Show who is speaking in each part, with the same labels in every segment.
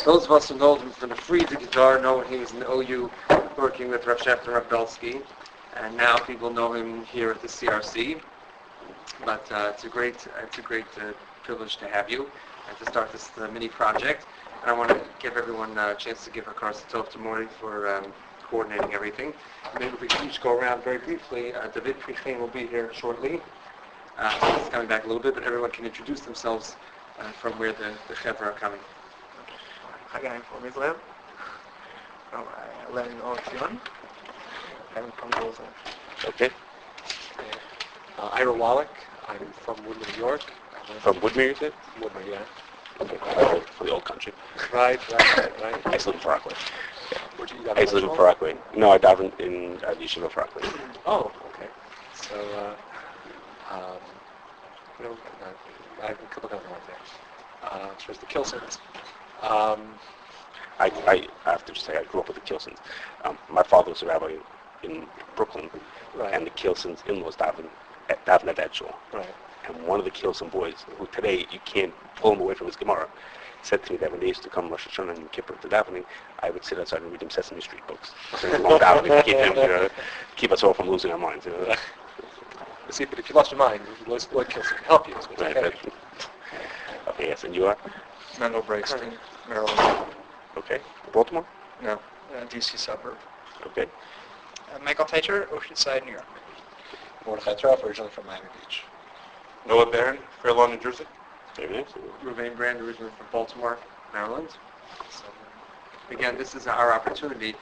Speaker 1: Those of us who know him from the Friedrich guitar know he was in the OU working with Rav Shechter and Rav Belsky, and now people know him here at the CRC. But it's a great privilege to have you and to start this mini project. And I want to give everyone a chance to give a Kashrus Tov to Mori for coordinating everything. Maybe we can each go around very briefly. David Prichin will be here shortly. So he's coming back a little bit, but everyone can introduce themselves from where the Chevra are coming.
Speaker 2: Hagaim from Israel. I live in Oregon. I'm from Gaza.
Speaker 3: Okay.
Speaker 2: Ira Wallach. I'm from Woodmere, New York.
Speaker 3: From Woodmere, you said?
Speaker 2: Woodmere, yeah.
Speaker 3: Okay. For the old country.
Speaker 2: Right.
Speaker 3: I used to live in Far Rockaway.
Speaker 2: I
Speaker 3: used to live in Far Rockaway. No, I davened in the Yeshiva of Far Rockaway.
Speaker 2: Oh, okay. So, I have a couple of ones there. There's the Kilsons.
Speaker 3: I have to say I grew up with the Kilsons. My father was a rabbi in Brooklyn,
Speaker 2: right.
Speaker 3: And the Kilsons in-laws davened at that shul.
Speaker 2: Right.
Speaker 3: And one of the Kilson boys, who today you can't pull him away from his Gemara, said to me that when they used to come Rosh Hashanah and Kippur to davening, I would sit outside and read him Sesame Street books. So long davening to keep us all from losing our minds.
Speaker 2: See, but if you lost your mind, Lloyd Kilson can help you. So it's
Speaker 3: Right.
Speaker 2: okay.
Speaker 3: Okay, yes, and you are?
Speaker 2: Menlo Breakston, Maryland.
Speaker 3: Okay. Baltimore?
Speaker 2: No, D.C. suburb.
Speaker 3: Okay.
Speaker 4: Michael Teitcher, Oceanside, New York.
Speaker 2: Mordechai Troff, originally from Miami Beach.
Speaker 5: Noah Barron, Fair Lawn, New Jersey.
Speaker 3: Very nice.
Speaker 1: Ruvain Brand, originally from Baltimore, Maryland. So, again, this is our opportunity.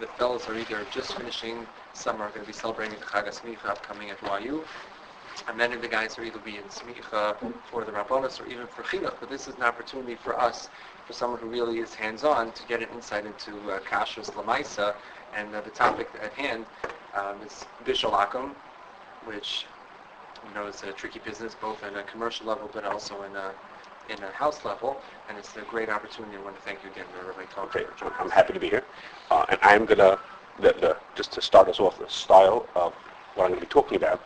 Speaker 1: The fellows are either just finishing, some are going to be celebrating the Chag HaSmicha upcoming at YU, and many of the guys will either be in Smicha for the Rabbonos or even for Chinuch. But this is an opportunity for us, for someone who really is hands-on, to get an insight into Kashrus Lamaisa, and the topic at hand is Bishul Akum, which is a tricky business, both at a commercial level, but also in a house level, and it's a great opportunity. I want to thank you again, Rabbi Tom.
Speaker 3: Okay, I'm happy to be here. And I'm going to, just to start us off, the style of what I'm going to be talking about,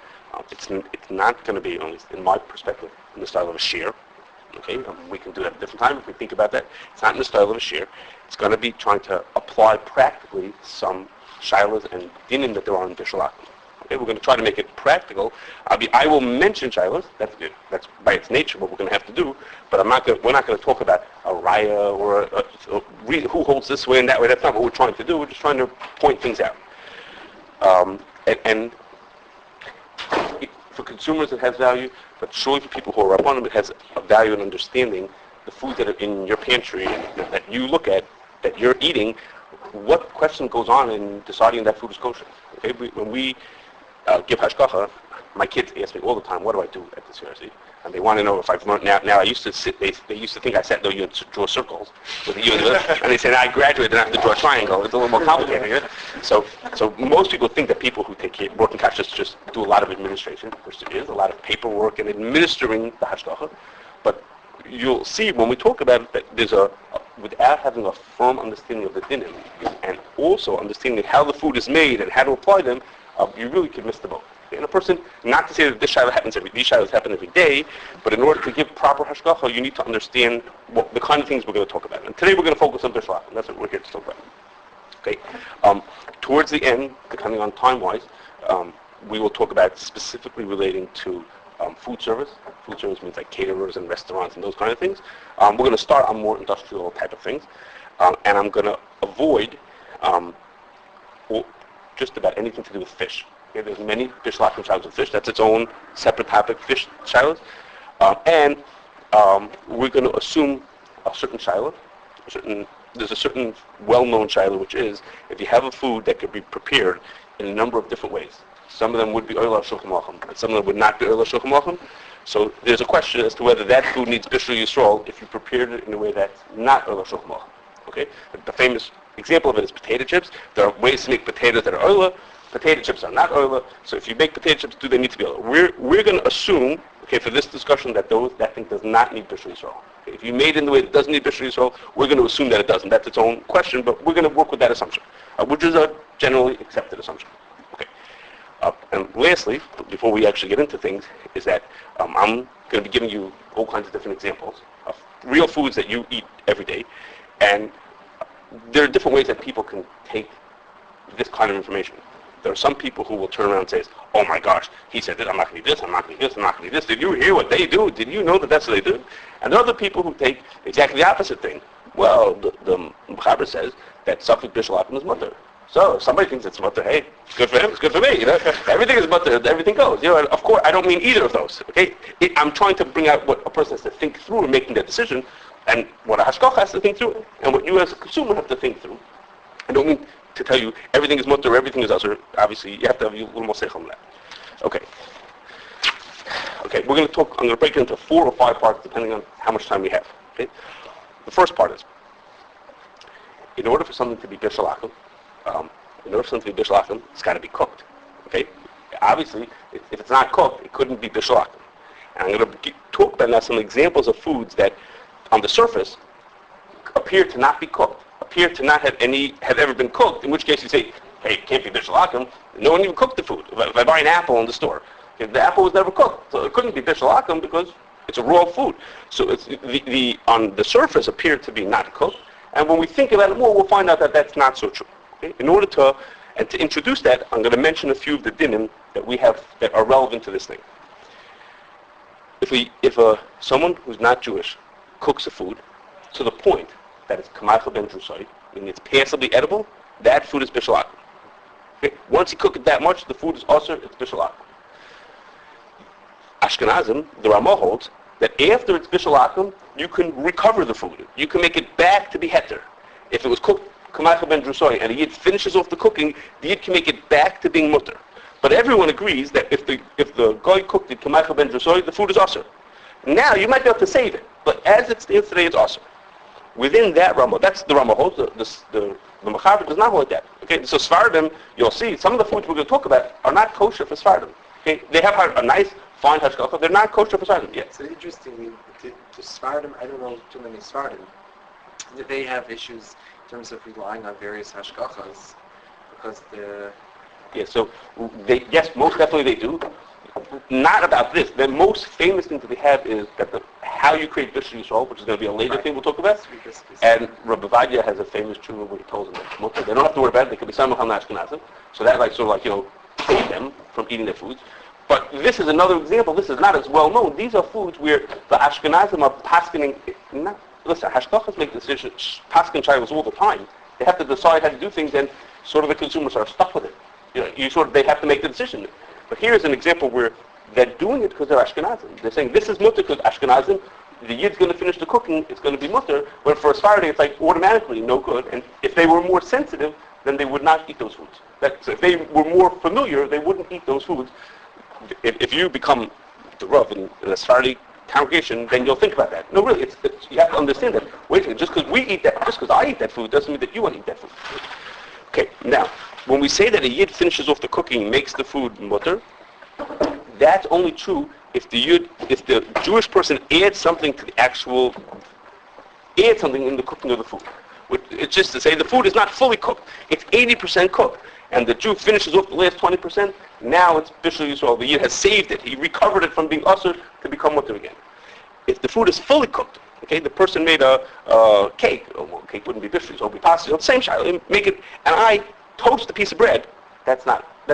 Speaker 3: it's not going to be, at least in my perspective, in the style of a shir. Okay, we can do that at a different time if we think about that. It's not in the style of a shir. It's going to be trying to apply practically some shilas and dinim that there are in Bishul Akum. Okay, we're going to try to make it practical. I will mention shilas. That's by its nature what we're going to have to do. But we're not going to talk about a raya or who holds this way and that way. That's not what we're trying to do. We're just trying to point things out. And for consumers it has value, but surely for people who are up on them it has a value in understanding the foods that are in your pantry that you look at, that you're eating. What question goes on in deciding that food is kosher? Okay, when we give hashgacha, my kids ask me all the time, what do I do at the CRC? And they want to know if I've learned. Now I used to sit, they used to think I sat there, you draw circles with the and they said, I graduated and I have to draw a triangle. It's a little more complicated. Yeah? So most people think that people who work in kashrus just do a lot of administration, which there is, a lot of paperwork and administering the hashgacha. But you'll see when we talk about it that there's without having a firm understanding of the dinim and also understanding how the food is made and how to apply them, you really could miss the boat. And a person, not to say that these shilas happen every day, but in order to give proper hashgacha, you need to understand the kind of things we're going to talk about. And today we're going to focus on Bishul Akum. That's what we're here to talk about. Okay. Towards the end, depending on time-wise, we will talk about specifically relating to food service. Food service means like caterers and restaurants and those kind of things. We're going to start on more industrial type of things, and I'm going to avoid just about anything to do with fish. Okay, there's many Bishul Akum shilas with fish. That's its own separate topic, fish shilas. And we're going to assume a certain shilah. There's a certain well-known shilah, which is if you have a food that could be prepared in a number of different ways. Some of them would be oil shulchan malachim, and some of them would not be oil shulchan malachim. So there's a question as to whether that food needs bishul yisrael if you prepared it in a way that's not oil shulchan malachim. Okay, the famous example of it is potato chips. There are ways to make potatoes that are oil. Potato chips are not oil. So if you make potato chips, do they need to be oil? We're going to assume, okay, for this discussion that thing does not need bishul yisrael. Okay, if you made it in the way that doesn't need bishul yisrael, we're going to assume that it doesn't. That's its own question, but we're going to work with that assumption, which is a generally accepted assumption. Okay. And lastly, before we actually get into things, is that I'm going to be giving you all kinds of different examples of real foods that you eat every day, And there are different ways that people can take this kind of information. There are some people who will turn around and say, oh my gosh, he said that I'm not going to do this, I'm not going to do this, I'm not going to do this. Did you hear what they do? Did you know that that's what they do? And there are other people who take exactly the opposite thing. Well, the Mechaber says that Safik Bishul Akum is mutter. So if somebody thinks it's mutter, hey, it's good for him, it's good for me. You know? Everything is mutter, everything goes. You know, and of course, I don't mean either of those. Okay, I'm trying to bring out what a person has to think through in making that decision, and what a hashgacha has to think through, and what you as a consumer have to think through. I don't mean to tell you everything is mutter, everything is usher. Obviously, you have to have a little more seichel on that. Okay. Okay, we're going to talk. I'm going to break it into 4 or 5 parts depending on how much time we have. Okay. The first part is, in order for something to be bishul akum, it's got to be cooked. Okay. Obviously, if it's not cooked, it couldn't be bishul akum. And I'm going to talk about now some examples of foods that, on the surface, appear to not be cooked, appear to not have ever been cooked. In which case, you say, hey, it can't be bishul akum. No one even cooked the food. If I buy an apple in the store, the apple was never cooked, so it couldn't be bishul akum because it's a raw food. So it's the on the surface appeared to be not cooked, and when we think about it more, we'll find out that that's not so true. Okay? In order to introduce that, I'm going to mention a few of the dinim that we have that are relevant to this thing. If someone who's not Jewish cooks a food to the point that it's kamaycha ben drusai, meaning it's passably edible, that food is bishul akum. Okay? Once you cook it that much, the food is also it's bishul akum. Ashkenazim, the Ramah holds that after it's bishul akum, you can recover the food. You can make it back to be heter. If it was cooked kamaycha ben drusai and a yid finishes off the cooking, the yid can make it back to being mutter. But everyone agrees that if the guy cooked it kamaycha ben drusai, the food is asur. Now you might be able to save it, but as it stands today, it's asur. Within that Ramah, that's the Ramah holds. The Mechaber does not hold that. Okay, so Sfardim, you'll see some of the foods we're going to talk about are not kosher for Sfardim. Okay, they have a nice fine hashgacha. They're not kosher for Sfardim yet.
Speaker 1: So interestingly, the Sfardim, I don't know too many Sfardim, they have issues in terms of relying on various hashgachas because
Speaker 3: Yeah, so most definitely they do. Not about this. The most famous thing that they have is that how you create Bishul Yisrael, which is going to be a later thing we'll talk about. And Rabbi Vadia has a famous tshuva where he tells them that they don't have to worry about it. They can be samach al Ashkenazim. So that save them from eating their foods. But this is another example. This is not as well known. These are foods where the Ashkenazim are paskening. Listen, hashgachas make decisions, pasken shaylos all the time. They have to decide how to do things, and sort of the consumers are stuck with it. They have to make the decision. But here's an example where they're doing it because they're Ashkenazim. They're saying this is mutter because Ashkenazim, the yid's going to finish the cooking, it's going to be mutter. When for a Sephardi, it's like automatically no good. And if they were more sensitive, then they would not eat those foods. So if they were more familiar, they wouldn't eat those foods. If you become the Rav in a Sephardi congregation, then you'll think about that. No, really, you have to understand that. Wait a minute, just because I eat that food doesn't mean that you want to eat that food. Okay, now, when we say that a yid finishes off the cooking, makes the food mutter, that's only true if the Jewish person adds something in the cooking of the food. It's just to say the food is not fully cooked. It's 80% cooked. And the Jew finishes off the last 20%, now it's Bishul Yisrael. The Yid has saved it. He recovered it from being usher to become mutter again. If the food is fully cooked, okay, the person made a cake. Cake wouldn't be Bishul Yisrael, it would be pasta. Same shayla. Make it, and I toast a piece of bread. That's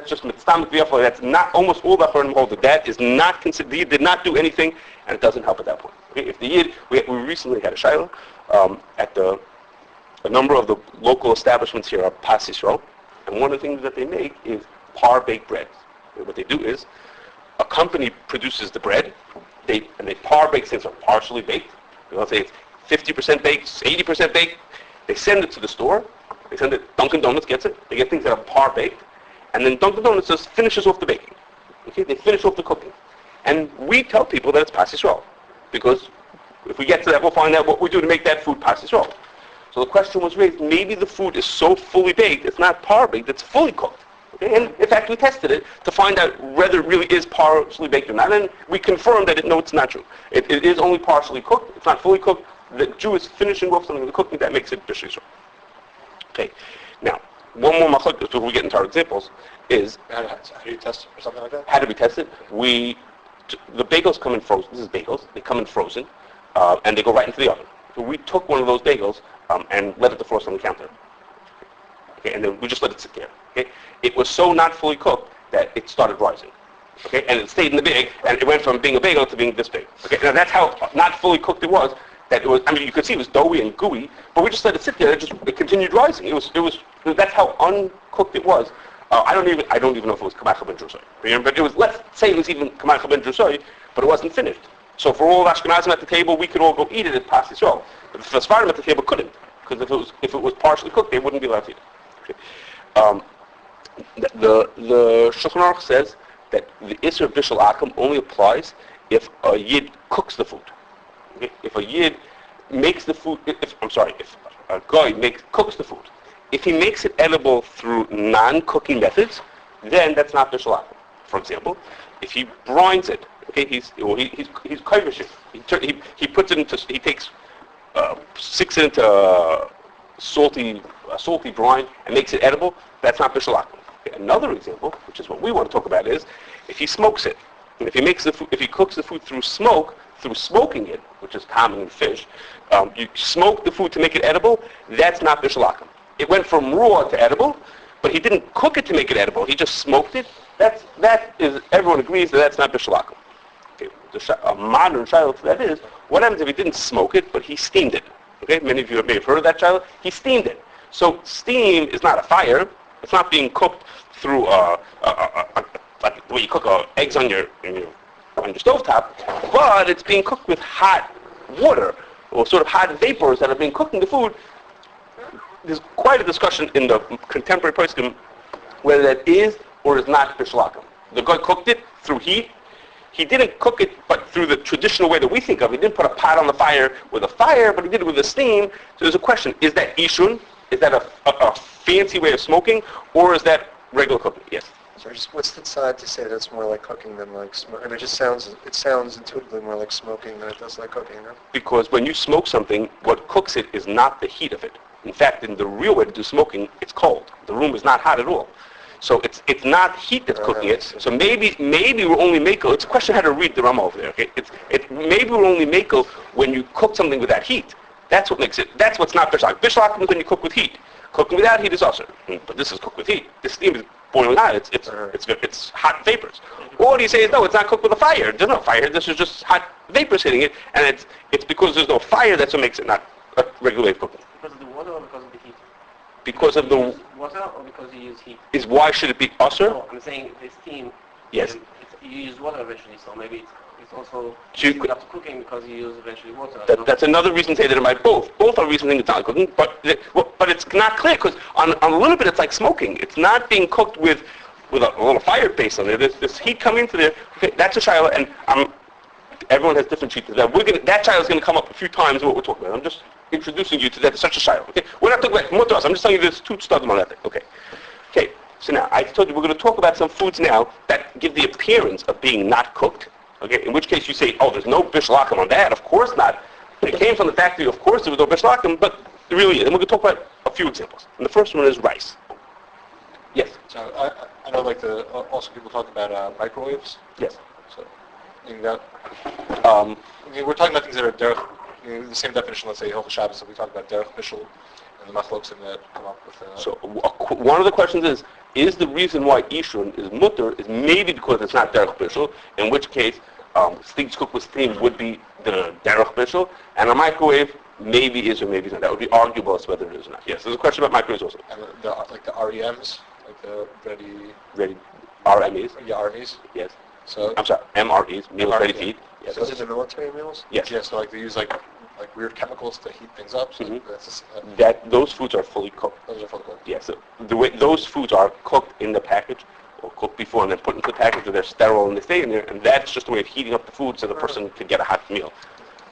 Speaker 3: just mitzvah v'yafal. That's not almost all the Acharonim hold. That is not considered. The Yid did not do anything, and it doesn't help at that point. Okay? If the Yid, we recently had a shayla at a number of the local establishments here are Pas Yisrael. And one of the things that they make is par-baked bread. What they do is, a company produces the bread, and they par-bake things are partially baked. Let's say it's 50% baked, 80% baked. They send it to the store. They send it, Dunkin' Donuts gets it. They get things that are par-baked. And then Dunkin' Donuts just finishes off the baking. Okay, they finish off the cooking. And we tell people that it's Pas Yisrael. Because if we get to that, we'll find out what we do to make that food Pas Yisrael. So the question was raised, maybe the food is so fully baked, it's not par-baked, it's fully cooked. Okay? And in fact, we tested it to find out whether it really is partially baked or not. And we confirmed that it's not true. It is only partially cooked, it's not fully cooked. The Jew is finishing off something in the cooking that makes it Bishul Yisrael. Okay, now, one more machlok before we get into our examples is...
Speaker 2: How do you test it or something like that?
Speaker 3: How do we test it? The bagels come in frozen. This is bagels. They come in frozen, and they go right into the oven. So we took one of those bagels and let it defrost on the counter. Okay, and then we just let it sit there. Okay, it was so not fully cooked that it started rising. Okay, and it stayed in the bag, and it went from being a bagel to being this big. Okay, now that's how not fully cooked it was. That it was. I mean, you could see it was doughy and gooey, but we just let it sit there. It continued rising. It was. That's how uncooked it was. I don't even know if it was kamach ben drusoi. But it was. Let's say it was even kamach ben drusoi, but it wasn't finished. So for all Ashkenazim at the table, we could all go eat it at Pas Yisrael. But the Sfardim at the table couldn't, because if it was partially cooked, they wouldn't be allowed to eat it. Okay. The Shulchan Aruch says that the Isser of Bishul Akum only applies if a Yid cooks the food. Okay? If a Yid makes the food, if a guy cooks the food, if he makes it edible through non-cooking methods, then that's not Bishul Akum. For example, if he brines it, okay, he's kovish it. He puts it into, he takes, sticks it into a salty brine and makes it edible. That's not Bishul Akum. Okay, another example, which is what we want to talk about, is if he smokes it. And if he cooks the food through smoking it, which is common in fish, you smoke the food to make it edible. That's not Bishul Akum. It went from raw to edible, but he didn't cook it to make it edible. He just smoked it. Everyone agrees that's not Bishul Akum. Okay, a modern child to that is, what happens if he didn't smoke it, but he steamed it? Okay, many of you may have heard of that child. He steamed it. So steam is not a fire. It's not being cooked through like the way you cook eggs on your stovetop, but it's being cooked with hot water or sort of hot vapors that are being cooked in the food. There's quite a discussion in the contemporary poskim whether that is or is not Bishul Akum. The guy cooked it through heat. He didn't cook it, but through the traditional way that we think of. He didn't put a pot on the fire with a fire, but he did it with a steam. So there's a question: is that ishun? Is that a fancy way of smoking, or is that regular cooking? Yes.
Speaker 2: So just what's the side to say that's more like cooking than like smoking? I mean, it sounds intuitively more like smoking than it does like cooking, no?
Speaker 3: Because when you smoke something, what cooks it is not the heat of it. In fact, in the real way to do smoking, it's cold. The room is not hot at all. So it's not heat that's cooking it. So maybe we're only makel. It's a question how to read the Rama over there. Okay, maybe we're only makel when you cook something with that heat. That's what makes it. That's what's not Bishul Akum. Bishul Akum is when you cook with heat. Cooking without heat is also. But this is cooked with heat. This steam is boiling hot. It's hot vapors. Or do you say no? It's not cooked with a fire. There's no fire. This is just hot vapors hitting it, and it's because there's no fire that's what makes it not a regular way of cooking.
Speaker 1: Because of the water or because of the heat?
Speaker 3: Because of the
Speaker 1: Water or because you use heat?
Speaker 3: is why should it be usher?
Speaker 1: No, I'm saying the steam.
Speaker 3: Yes.
Speaker 1: You use water eventually, so maybe it's also
Speaker 3: So you
Speaker 1: similar to cooking because you use eventually water.
Speaker 3: That's another reason to say that it might both. Both are reasons it's not cooking, but it's not clear because on a little bit it's like smoking. It's not being cooked with a little fire base on there. There's this heat coming into there. Okay, that's a shiloh, and everyone has different sheets. That child is going to come up a few times in what we're talking about. I'm just introducing you to that. It's such a shiloh. Okay, we're not talking about mutras. I'm just telling you there's two studim on that thing. Okay. So now I told you we're going to talk about some foods now that give the appearance of being not cooked. Okay, in which case you say, oh, there's no Bishul Akum on that. Of course not. It came from the factory. Of course there was no Bishul Akum, but there really is. And we're going to talk about a few examples. And the first one is rice. Yes.
Speaker 2: So I know like also people talk about microwaves.
Speaker 3: Yes.
Speaker 2: So you think that I mean, we're talking about things that are derech, the same definition. Let's say Hilchos Shabbos. So we talk about derech bishul and the machloksim that come up with.
Speaker 3: So one of the questions is the reason why Ishun is mutter is maybe because it's not derech bishul, in which case things cooked with steam would be the derech bishul, and a microwave maybe is or maybe is not. That would be arguable as to whether it is or not. Yes, there's a question about microwaves also.
Speaker 2: And like the REMs, like the
Speaker 3: Ready RMEs?
Speaker 2: Yeah, RMEs.
Speaker 3: Yes.
Speaker 2: So
Speaker 3: I'm sorry, MREs, meals ready to eat. Yes.
Speaker 2: So is it the military meals?
Speaker 3: Yes.
Speaker 2: Yeah, so like they use like weird chemicals to heat things up. So that's just,
Speaker 3: Those foods are fully cooked.
Speaker 2: those are fully cooked.
Speaker 3: Yes. So the way those foods are cooked in the package, or cooked before and then put into the package, or they're sterile and they stay in there, and that's just a way of heating up the food so the person could get a hot meal.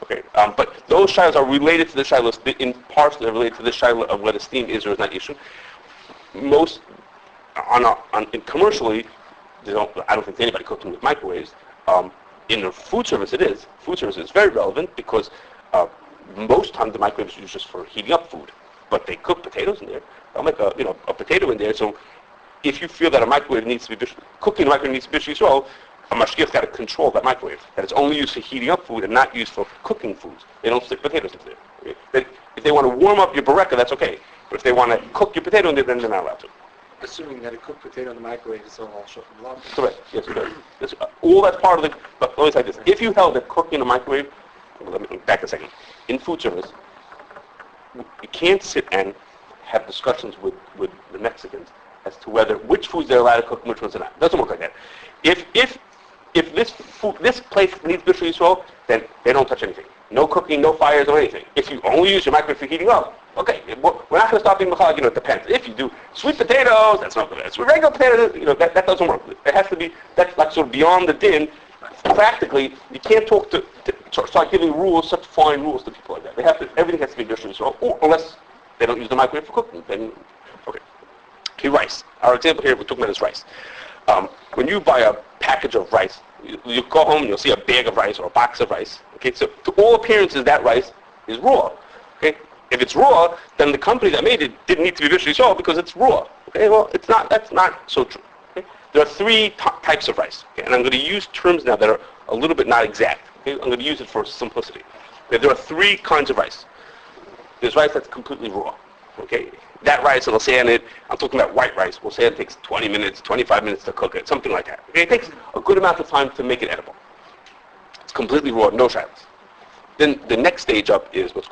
Speaker 3: Okay. But those shilohs are related to the shilohs, in parts they're related to the shiloh of whether steam is or is not issue. Most commercially, I don't think anybody cooks them with microwaves. In the food service, it is. Food service is very relevant because most times the microwave is used just for heating up food, but they cook potatoes in there. They'll make a potato in there. So if you feel that a microwave needs to be cooking, a microwave needs to be Bishul Yisrael, a mashgiach's got to control that microwave. That it's only used for heating up food and not used for cooking foods. They don't stick potatoes into there. That if they want to warm up your bareka, that's okay. But if they want to cook your potato, then they're not allowed to.
Speaker 1: Assuming that a cooked potato in the microwave is all shulchan law.
Speaker 3: Correct. Yes, correct. All that's part of the. But let me say this: if you held that cooking in a microwave, let me back a second. In food service, you can't sit and have discussions with the Mexicans as to whether which foods they're allowed to cook and which ones are not. It doesn't work like that. If this place needs Bishul Yisrael, then they don't touch anything. No cooking, no fires, or anything. If you only use your microwave for heating up, okay, we're not going to stop being machal. It depends. If you do sweet potatoes, that's not good. Sweet regular potatoes, that doesn't work. It has to be, that's like sort of beyond the din. Practically, you can't talk to start giving rules, such fine rules to people like that. Everything has to be Bishul Yisrael, or unless they don't use the microwave for cooking. Then, okay, rice. Our example here we're talking about is rice. When you buy a package of rice, you go home and you'll see a bag of rice or a box of rice. Okay, so to all appearances, that rice is raw. Okay, if it's raw, then the company that made it didn't need to be Bishul Yisrael because it's raw. Okay, well, it's not. That's not so true. Okay? There are three types of rice, okay? And I'm going to use terms now that are a little bit not exact. Okay? I'm going to use it for simplicity. Okay? There are three kinds of rice. There's rice that's completely raw. Okay, that rice, and I'll say on it, I'm talking about white rice. We'll say it takes 20 minutes, 25 minutes to cook it, something like that. Okay, it takes a good amount of time to make it edible. It's completely raw, no shilas. Then the next stage up is what's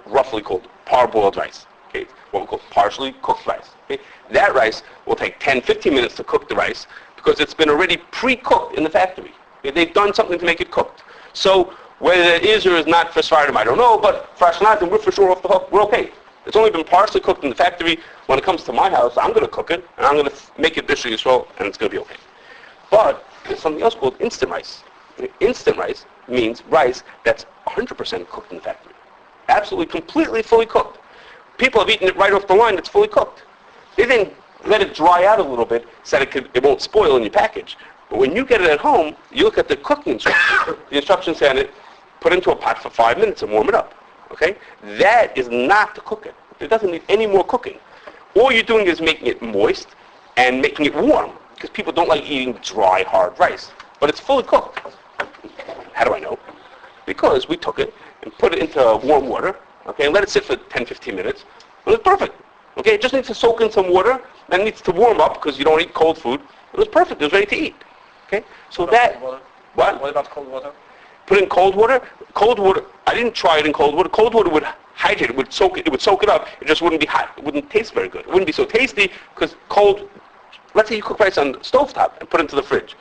Speaker 3: roughly called parboiled rice. Okay, what we call partially cooked rice. Okay, that rice will take 10, 15 minutes to cook the rice because it's been already pre-cooked in the factory. Okay, they've done something to make it cooked. So whether it is or is not for Sfardim, I don't know, but for Ashkenazim, we're for sure off the hook. We're okay. It's only been partially cooked in the factory. When it comes to my house, I'm going to cook it, and I'm going to make it Bishul Yisrael, and it's going to be okay. But there's something else called instant rice. Instant rice means rice that's 100% cooked in the factory. Absolutely, completely, fully cooked. People have eaten it right off the line. It's fully cooked. They then let it dry out a little bit so that it won't spoil in your package. But when you get it at home, you look at the cooking instructions. The instructions say on it, put into a pot for 5 minutes and warm it up. Okay? That is not to cook it. It doesn't need any more cooking. All you're doing is making it moist and making it warm because people don't like eating dry, hard rice. But it's fully cooked. How do I know? Because we took it and put it into warm water, okay, and let it sit for 10, 15 minutes. It was perfect. Okay? It just needs to soak in some water, then it needs to warm up because you don't eat cold food. It was perfect. It was ready to eat. Okay? So that... What?
Speaker 4: What about cold water?
Speaker 3: Put in cold water. Cold water, I didn't try it in cold water. Cold water would hydrate it, would soak it up. It just wouldn't be hot. It wouldn't taste very good. It wouldn't be so tasty because cold, let's say you cook rice on the stovetop and put it into the fridge.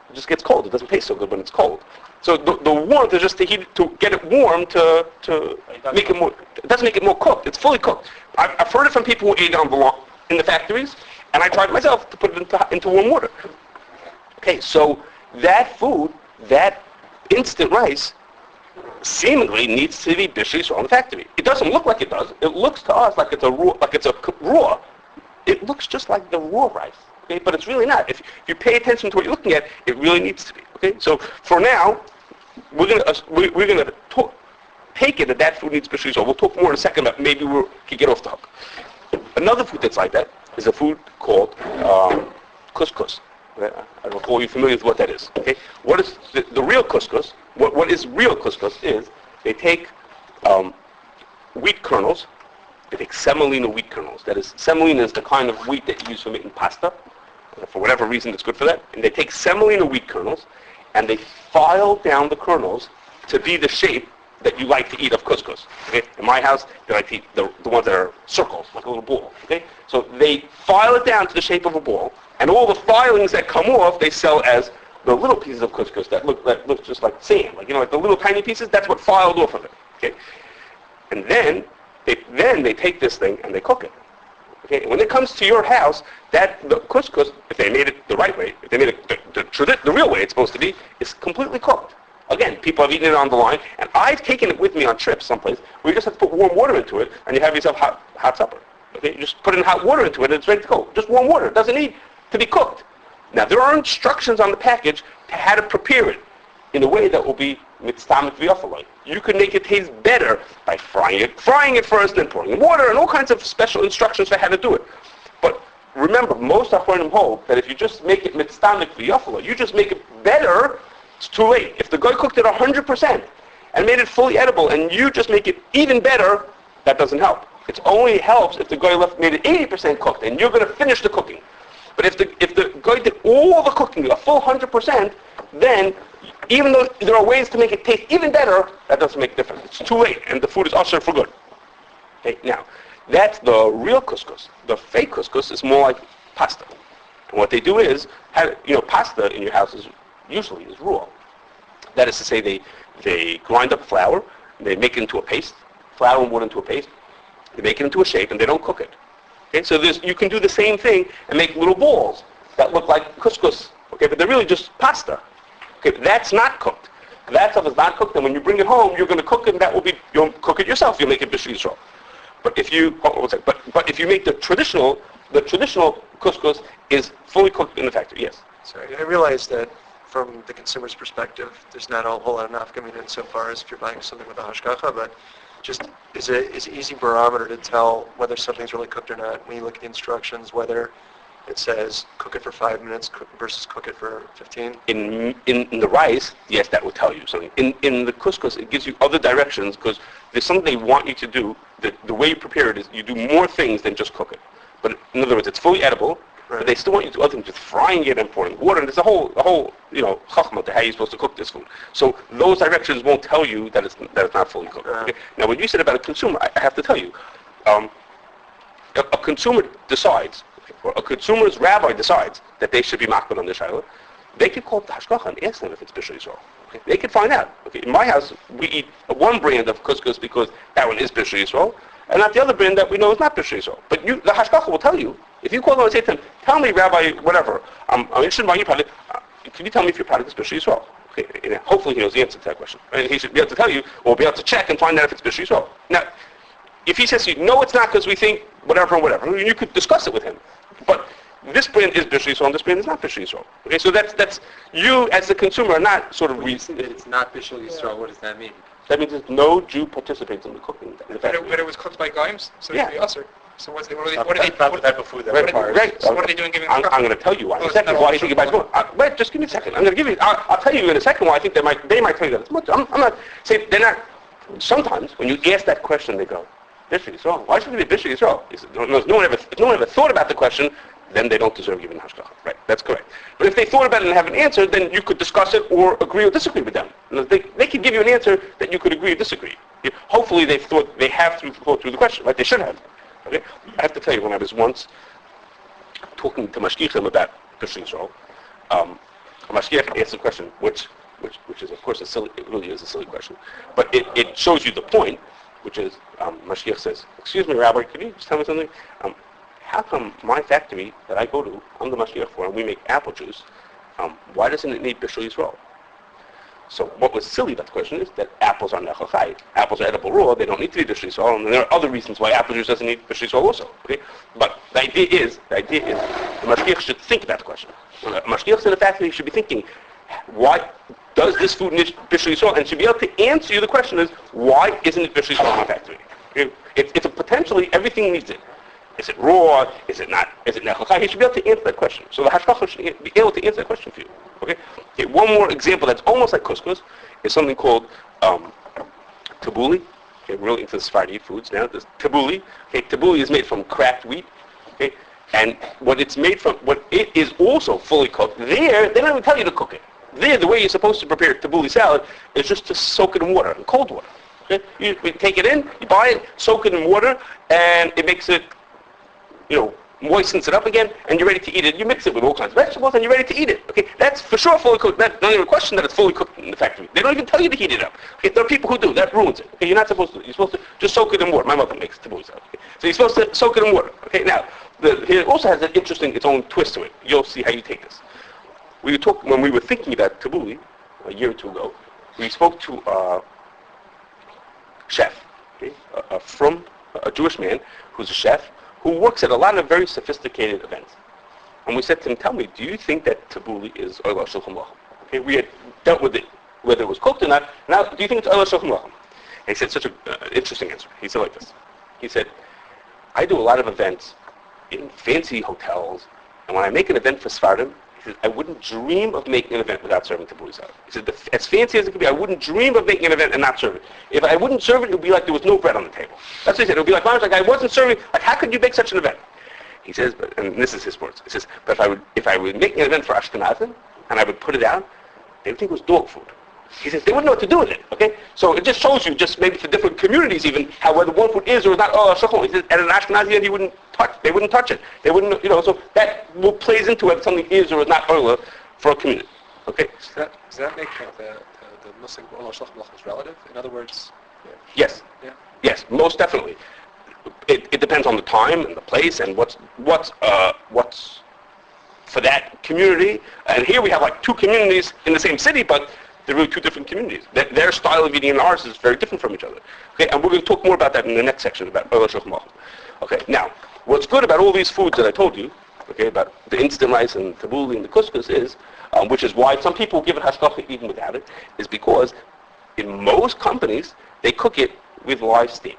Speaker 3: It just gets cold. It doesn't taste so good when it's cold. So the warmth is just to heat it, to get it warm to make it more, it doesn't make it more cooked. It's fully cooked. I've heard it from people who ate it in the factories, and I tried myself to put it into warm water. Okay, so that food, that instant rice, seemingly needs to be Bishul Yisrael in the factory. It doesn't look like it does. It looks to us like it's a raw. It looks just like the raw rice. Okay, but it's really not. If you pay attention to what you're looking at, it really needs to be. Okay, so for now, we're gonna take it that food needs Bishul Yisrael. We'll talk more in a second about maybe we can get off the hook. Another food that's like that is a food called couscous. I don't know if all you familiar with what that is. Okay, what is the real couscous? What is real couscous is they take wheat kernels. They take semolina wheat kernels. That is, semolina is the kind of wheat that you use for making pasta. For whatever reason, it's good for that. And they take semolina wheat kernels and they file down the kernels to be the shape that you like to eat of couscous. Okay? In my house, they like to eat the ones that are circles, like a little ball. Okay? So they file it down to the shape of a ball, and all the filings that come off, they sell as the little pieces of couscous that look just like sand, like the little tiny pieces. That's what filed off of it. Okay? And then they take this thing and they cook it. Okay? And when it comes to your house, the couscous, if they made it the right way, if they made it the real way it's supposed to be, is completely cooked. Again, people have eaten it on the line, and I've taken it with me on trips someplace where you just have to put warm water into it, and you have yourself hot supper. Okay, you just put in hot water into it, and it's ready to go. Just warm water. It doesn't need to be cooked. Now, there are instructions on the package to how to prepare it in a way that will be mitzvah v'yafaloi. You can make it taste better by frying it first, then pouring in water, and all kinds of special instructions for how to do it. But remember, most Achronim hold that if you just make it mitzvah v'yafaloi, you just make it better. It's too late. If the guy cooked it 100%, and made it fully edible, and you just make it even better, that doesn't help. It only helps if the guy made it 80% cooked, and you're going to finish the cooking. But if the guy did all the cooking, a full 100%, then even though there are ways to make it taste even better, that doesn't make a difference. It's too late, and the food is usher for good. Okay, now, that's the real couscous. The fake couscous is more like pasta. And what they do is, pasta in your house is usually raw. That is to say, they grind up flour, they make it into a paste, flour and water into a paste, they make it into a shape, and they don't cook it. Okay, so you can do the same thing and make little balls that look like couscous. Okay, but they're really just pasta. Okay, that's not cooked. That stuff is not cooked, and when you bring it home, you're going to cook it, and you'll cook it yourself. You'll make it bishul yisrael. But if you make the traditional couscous is fully cooked in the factory. Yes.
Speaker 6: Sorry, I realize that from the consumer's perspective, there's not a whole lot of nafka mina insofar as if you're buying something with a hashgacha, but just is an easy barometer to tell whether something's really cooked or not when you look at the instructions, whether it says cook it for 5 minutes versus cook it for 15?
Speaker 3: In the rice, yes, that will tell you something. In the couscous, it gives you other directions because there's something they want you to do. The way you prepare it is you do more things than just cook it. But in other words, it's fully edible,
Speaker 6: Right.
Speaker 3: but they still want you to do other things with frying it and pouring water. And there's a whole chachma to how you're supposed to cook this food. So those directions won't tell you that it's not fully cooked. Okay? Now, what you said about a consumer, I have to tell you, a consumer decides, or a consumer's rabbi decides that they should be makbid on the shayla, they could call the hashgacha and ask them if it's bishul yisrael. Okay? They could find out. Okay? In my house, we eat one brand of couscous because that one is bishul yisrael, and not the other brand that we know is not bishul yisrael. But the hashgacha will tell you. If you call them and say to them, tell me, Rabbi, whatever, I'm interested in buying your product, can you tell me if your product is bishul yisrael? Okay? And hopefully he knows the answer to that question. And he should be able to tell you, or be able to check and find out if it's bishul yisrael. Now, if he says to you, no, it's not because we think whatever, you could discuss it with him. But this brand is bishul yisrael and this brand is not bishul yisrael. Okay, so that's you as the consumer are not sort of
Speaker 1: When you say that it's not bishul yisrael, what does that mean?
Speaker 3: That means that no Jew participates in the cooking.
Speaker 4: But it was cooked by Goyim, so
Speaker 3: Yeah.
Speaker 4: it should be usher. So what are they
Speaker 2: Not the type of food that
Speaker 3: Right,
Speaker 2: requires.
Speaker 3: right.
Speaker 4: So what are they doing giving
Speaker 3: I'm
Speaker 4: hashgacha?
Speaker 3: going to tell you why. In
Speaker 4: Oh,
Speaker 3: a
Speaker 4: it's
Speaker 3: second,
Speaker 4: not
Speaker 3: why
Speaker 4: all
Speaker 3: you think you guys
Speaker 4: shul.
Speaker 3: go. Wait, just give me a second. I'm going to give you. I'll tell you in a second why I think they might tell you that. I'm not saying they're not. Sometimes when you ask that question, they go, bishul yisrael. Why should it be bishul yisrael? If no one ever thought about the question, then they don't deserve giving hashgacha. Right, that's correct. But if they thought about it and have an answer, then you could discuss it or agree or disagree with them. They could give you an answer that you could agree or disagree. Hopefully they have thought through the question, right? They should have. Okay? I have to tell you, when I was once talking to mashgichim about bishul yisrael, a mashgiach asked a question, which is of course it really is a silly question, but it shows you the point, which is mashgiach says, "Excuse me, Rabbi, could you just tell me something? How come my factory that I go to, I'm the mashgiach for, and we make apple juice, why doesn't it need bishul yisrael?" So what was silly about the question is that apples are nechachai. Apples are edible raw, they don't need to be bishul yisrael, and there are other reasons why apple juice doesn't need bishul yisrael also. Okay? But the idea is the mashgiach should think about the question. When a mashgiach in a factory should be thinking, why does this food need bishul yisrael? And should be able to answer you the question is, why isn't it bishul yisrael in my factory? Okay? It's potentially everything needs it. Is it raw? Is it not? Is it nechachai? He should be able to answer that question. So the hashgacha should be able to answer that question for you. Okay? One more example that's almost like couscous is something called tabbouleh. Okay, we're really into the Sephardi foods now. There's tabbouleh. Okay, tabbouleh is made from cracked wheat. Okay, and what it is also fully cooked. There, they don't even tell you to cook it. There, the way you're supposed to prepare tabbouleh salad is just to soak it in water, in cold water. Okay, you take it in, you buy it, soak it in water, and it makes it, moistens it up again, and you're ready to eat it. You mix it with all kinds of vegetables, and you're ready to eat it. Okay, that's for sure fully cooked. That's not even a question that it's fully cooked in the factory. They don't even tell you to heat it up. Okay, there are people who do. That ruins it. Okay, you're not supposed to. You're supposed to just soak it in water. My mother makes tabbouleh salad. Okay? So you're supposed to soak it in water. Okay, now it also has an interesting its own twist to it. You'll see how you take this. When we were thinking about tabbouleh a year or two ago. We spoke to a chef, okay, a Jewish man who's a chef, who works at a lot of very sophisticated events. And we said to him, tell me, do you think that tabbouleh is oila shulchan lachem? Okay, we had dealt with it, whether it was cooked or not. Now, do you think it's oila shulchan lachem? And he said such an interesting answer. He said like this. He said, I do a lot of events in fancy hotels, and when I make an event for Sephardim, He says, I wouldn't dream of making an event without serving tabbouleh salad. He said, as fancy as it could be, I wouldn't dream of making an event and not serve it. If I wouldn't serve it, it would be like there was no bread on the table. That's what he said. It would be like I wasn't serving, like how could you make such an event? He says, and this is his words, he says, but if I would make an event for Ashkenazim, and I would put it out, they would think it was dog food. He says, they wouldn't know what to do with it, okay? So it just shows you, just maybe for different communities even, how whether one food is or is not, he says, at an Ashkenazi end, they wouldn't touch it. They wouldn't, so that plays into whether something is or is not oila for a community, okay?
Speaker 2: Does that make the Muslim Ola Shlach Malachos relative? In other words,
Speaker 3: Yes.
Speaker 2: Yeah.
Speaker 3: Yes, most definitely. It depends on the time and the place and what's for that community. And here we have like two communities in the same city, but they're really two different communities. Their style of eating and ours is very different from each other. Okay, and we're going to talk more about that in the next section about Ola Shlach Malachos. Okay, now what's good about all these foods that I told you, okay, about the instant rice and tabbouleh and the couscous is, which is why some people give it hashgacha even without it, is because in most companies they cook it with live steam.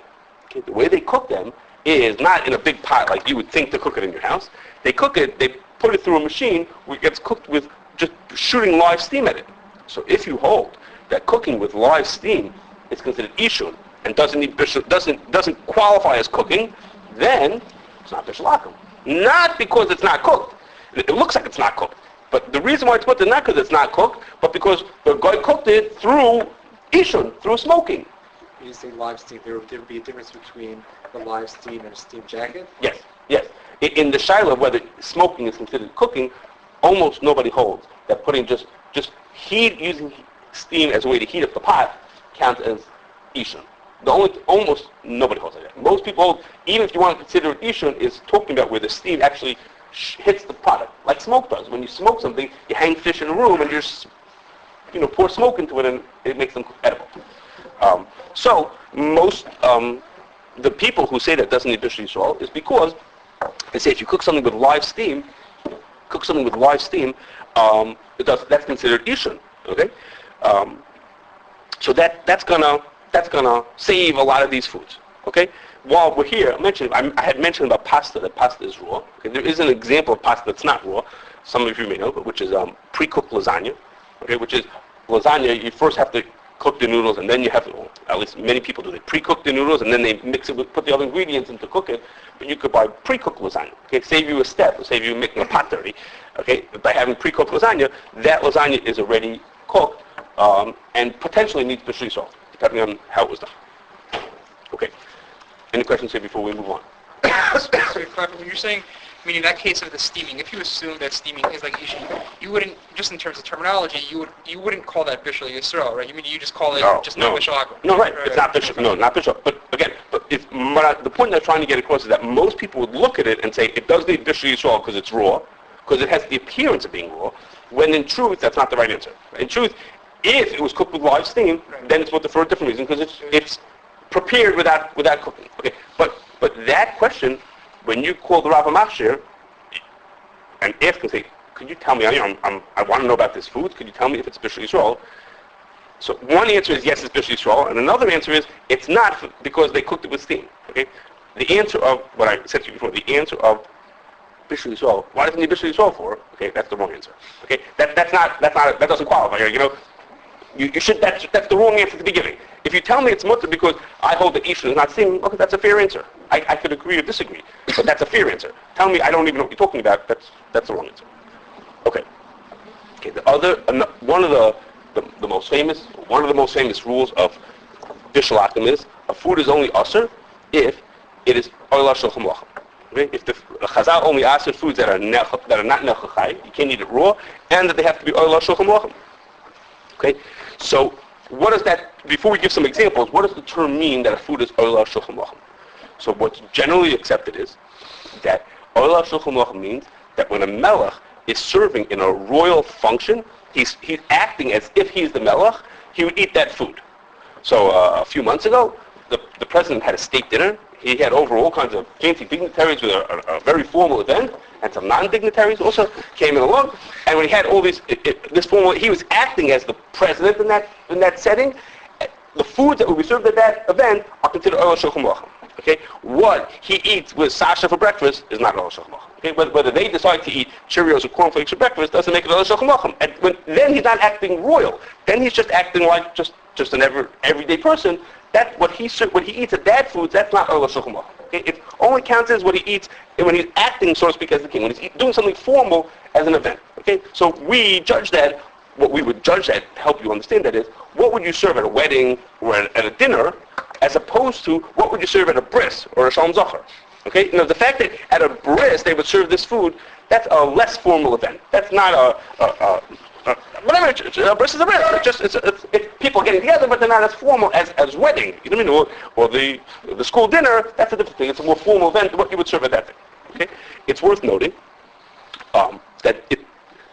Speaker 3: Okay, the way they cook them is not in a big pot like you would think to cook it in your house. They cook it, they put it through a machine where it gets cooked with just shooting live steam at it. So if you hold that cooking with live steam is considered ishun and doesn't qualify as cooking, then it's not Bishul Akum. Not because it's not cooked. It looks like it's not cooked. But the reason why it's put there, not because it's not cooked, but because the guy cooked it through ishun, through smoking.
Speaker 1: You say live steam, there would be a difference between the live steam and a steam jacket?
Speaker 3: Yes. In the shiloh, whether smoking is considered cooking, almost nobody holds that putting just using steam as a way to heat up the pot counts as ishun. Almost nobody holds like that. Most people hold, even if you want to consider it ishun, is talking about where the steam actually hits the product, like smoke does. When you smoke something, you hang fish in a room and you pour smoke into it and it makes them edible. So most the people who say that doesn't need Bishul Yisrael is because they say if you cook something with live steam, that's considered ishun. Okay, so that's gonna save a lot of these foods. Okay, while we're here, I had mentioned about pasta. That pasta is raw. Okay, there is an example of pasta that's not raw. Some of you may know, but which is pre-cooked lasagna. Okay, which is lasagna. You first have to cook the noodles, and then you have to, well, at least many people do, they pre-cook the noodles, and then they mix it with, put the other ingredients in to cook it, but you could buy pre-cooked lasagna, okay, save you a step, save you making a pot dirty, okay, by having pre-cooked lasagna, that lasagna is already cooked, and potentially needs Bishul Yisrael, depending on how it was done. Okay, any questions here before we move on?
Speaker 4: So when you're saying, I mean, in that case of the steaming, if you assume that steaming is like ishun, you wouldn't, just in terms of terminology, you wouldn't call that Bishul Yisrael, right? You just call it not Bishul Akum.
Speaker 3: No, right. It's not Bishul. No, not Bishul. But again, the point I'm trying to get across is that most people would look at it and say it does need Bishul Yisrael because it's raw, because it has the appearance of being raw. When in truth, that's not the right answer. In truth, if it was cooked with live steam, then it's for a different reason because it's prepared without cooking. Okay, but that question, when you call the Rav Machshir and ask and say, could you tell me, I want to know about this food, could you tell me if it's Bishul Yisrael? So one answer is yes, it's Bishul Yisrael, and another answer is it's not because they cooked it with steam. Okay, the answer of what I said to you before, the answer of Bishul Yisrael, why doesn't he Bishul Yisrael for? Okay, that's the wrong answer. Okay, that doesn't qualify. You should. That's the wrong answer to be giving. If you tell me it's mutter because I hold that ishun is not steam, okay, that's a fair answer. I could agree or disagree, but that's a fair answer. Tell me I don't even know what you're talking about. That's the wrong answer. Okay. One of the most famous rules of Bishul Akum is a food is only usher if it is oila shel chamlachim. Okay? If the Chazal only asks foods that are not nechachai, you can't eat it raw, and that they have to be oila shel chamlachim. Okay, so what does that? Before we give some examples, what does the term mean that a food is oila shel chamlachim? So what's generally accepted is that oila shel chamlachim means that when a melech is serving in a royal function, he's acting as if he's the melech. He would eat that food. So a few months ago, the president had a state dinner. He had over all kinds of fancy dignitaries with a very formal event, and some non-dignitaries also came in along. And when he had all this formal, he was acting as the president in that setting. The foods that would be served at that event are considered oila shel chamlachim. Okay, what he eats with Sasha for breakfast is not Ola Shulchan Aruch. Okay, whether they decide to eat Cheerios or cornflakes for breakfast doesn't make it Ola Shulchan Aruch. And then he's not acting royal. Then he's just acting like just an everyday person. That's what he eats at bad foods. That's not Ola Shulchan Aruch. Okay, it only counts as what he eats when he's acting, so to speak, as the king. When he's doing something formal as an event. Okay, so we judge that. What we would judge that, to help you understand that, is what would you serve at a wedding or at a dinner, as opposed to what would you serve at a bris or a shalom zachar. Okay, the fact that at a bris they would serve this food, that's a less formal event. That's not whatever. A bris is a bris. It's people getting together, but they're not as formal as wedding. You know what I mean? Or the school dinner. That's a different thing. It's a more formal event. What you would serve at that thing. Okay, it's worth noting that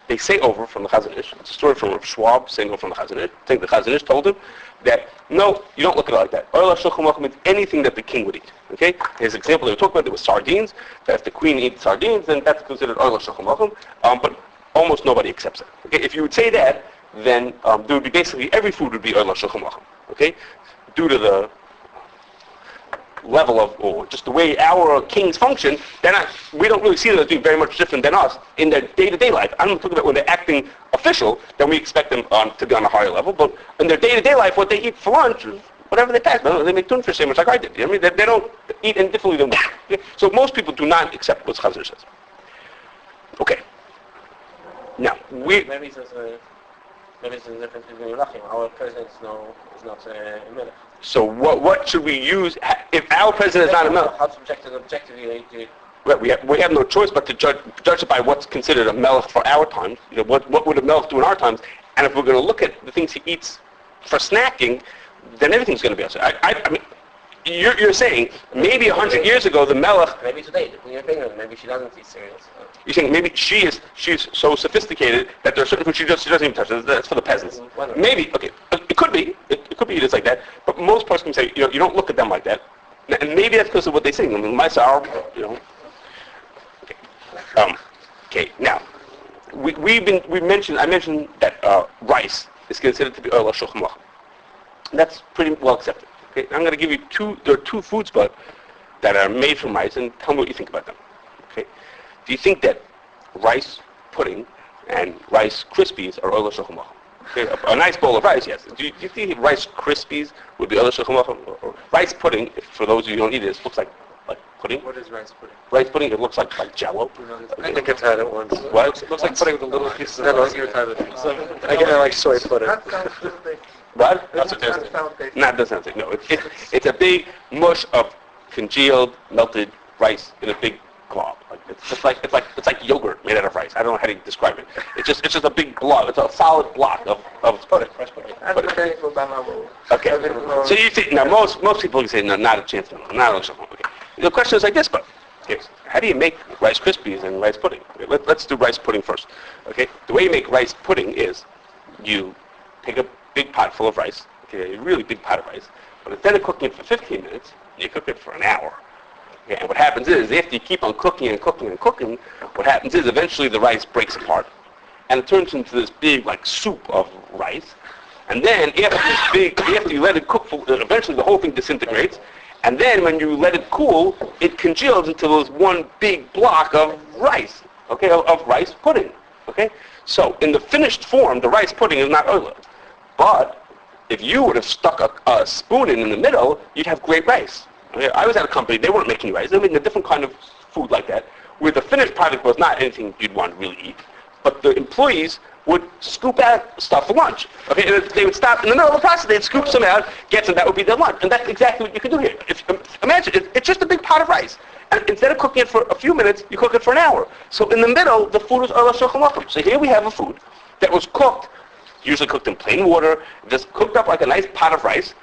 Speaker 3: they say over from the Chazon Ish. It's a story from Rav Schwab saying over from the Chazon Ish. I think the Chazon Ish told him that, no, you don't look at it like that. Ola Shulchan Aruch means anything that the king would eat. Okay? His example they were talking about, there was sardines. That if the queen eats sardines, then that's considered Ola Shulchan Aruch. But almost nobody accepts it. Okay? If you would say that, then there would be basically every food would be Ola Shulchan Aruch. Okay? Due to the level of, or just the way our kings function, we don't really see them as being very much different than us in their day-to-day life. I'm talking about when they're acting official, then we expect them to be on a higher level, but in their day-to-day life, what they eat for lunch is whatever they pass. They make tuna fish sandwich like I did. I mean, they don't eat any differently than we do. Okay? So most people do not accept what Chazon says. Okay. Now,
Speaker 7: Maybe it's a difference between Melachim. Our president is not a Melech.
Speaker 3: So what should we use if our president is not a melech?
Speaker 7: How objectively do you...
Speaker 3: Well, we have no choice but to judge it by what's considered a melech for our times. What would a melech do in our times? And if we're going to look at the things he eats for snacking, then everything's going to be outside. I mean, you're saying maybe 100 years ago the melech.
Speaker 7: Maybe today, the Queen of England, maybe she doesn't eat cereals.
Speaker 3: You're saying maybe she's so sophisticated that there's certain foods she doesn't even touch. That's for the peasants. Maybe, okay, it could be. It could be just like that. But most persons say, you don't look at them like that. And maybe that's because of what they sing. I mean, my sour, Okay. Now, I mentioned that rice is considered to be Ola Shulchan Aruch. That's pretty well accepted. Okay. I'm going to give you there are two foods, but that are made from rice, and tell me what you think about them. Okay. Do you think that rice pudding and Rice Krispies are Ola Shulchan Aruch? Okay, a nice bowl of rice, yes. Do you think Rice Krispies would be Ola Shulchan Aruch? Or rice pudding, for those of you who don't eat it, looks like pudding.
Speaker 1: What is rice pudding?
Speaker 3: Rice pudding, it looks like Jell-O.
Speaker 6: I think I've had it once.
Speaker 3: What?
Speaker 1: It looks like pudding with a little piece of
Speaker 6: I get it like soy pudding.
Speaker 3: What?
Speaker 2: That's what tasty.
Speaker 3: No, it doesn't sound like. No, it's a big mush of congealed, melted rice in a big glob. It's like yogurt made out of rice. I don't know how to describe it. It's just a big blob. It's a solid block of pudding. Rice pudding. Okay. So you think now most people can say no, not a chance. No, not a chance. Okay. The question is like this, but how do you make Rice Krispies and rice pudding? Okay, let's do rice pudding first. Okay. The way you make rice pudding is you take a big pot full of rice. Okay, a really big pot of rice. But instead of cooking it for 15 minutes, you cook it for an hour. Okay, and what happens is, after you keep on cooking and cooking and cooking, what happens is eventually the rice breaks apart, and it turns into this big soup of rice. And then after you let it cook, eventually the whole thing disintegrates. And then when you let it cool, it congeals into this one big block of rice. Okay, of rice pudding. Okay, so in the finished form, the rice pudding is not oila. But if you would have stuck a spoon in the middle, you'd have great rice. Okay? I was at a company, they weren't making rice, they were making a different kind of food like that, where the finished product was not anything you'd want to really eat. But the employees would scoop out stuff for lunch. Okay, and they would stop in the middle of the process, they'd scoop some out, get some, that would be their lunch. And that's exactly what you could do here. Imagine, it's just a big pot of rice. And instead of cooking it for a few minutes, you cook it for an hour. So in the middle, the food is Ola Shulchan Aruch. So here we have a food that was cooked, usually cooked in plain water, just cooked up like a nice pot of rice,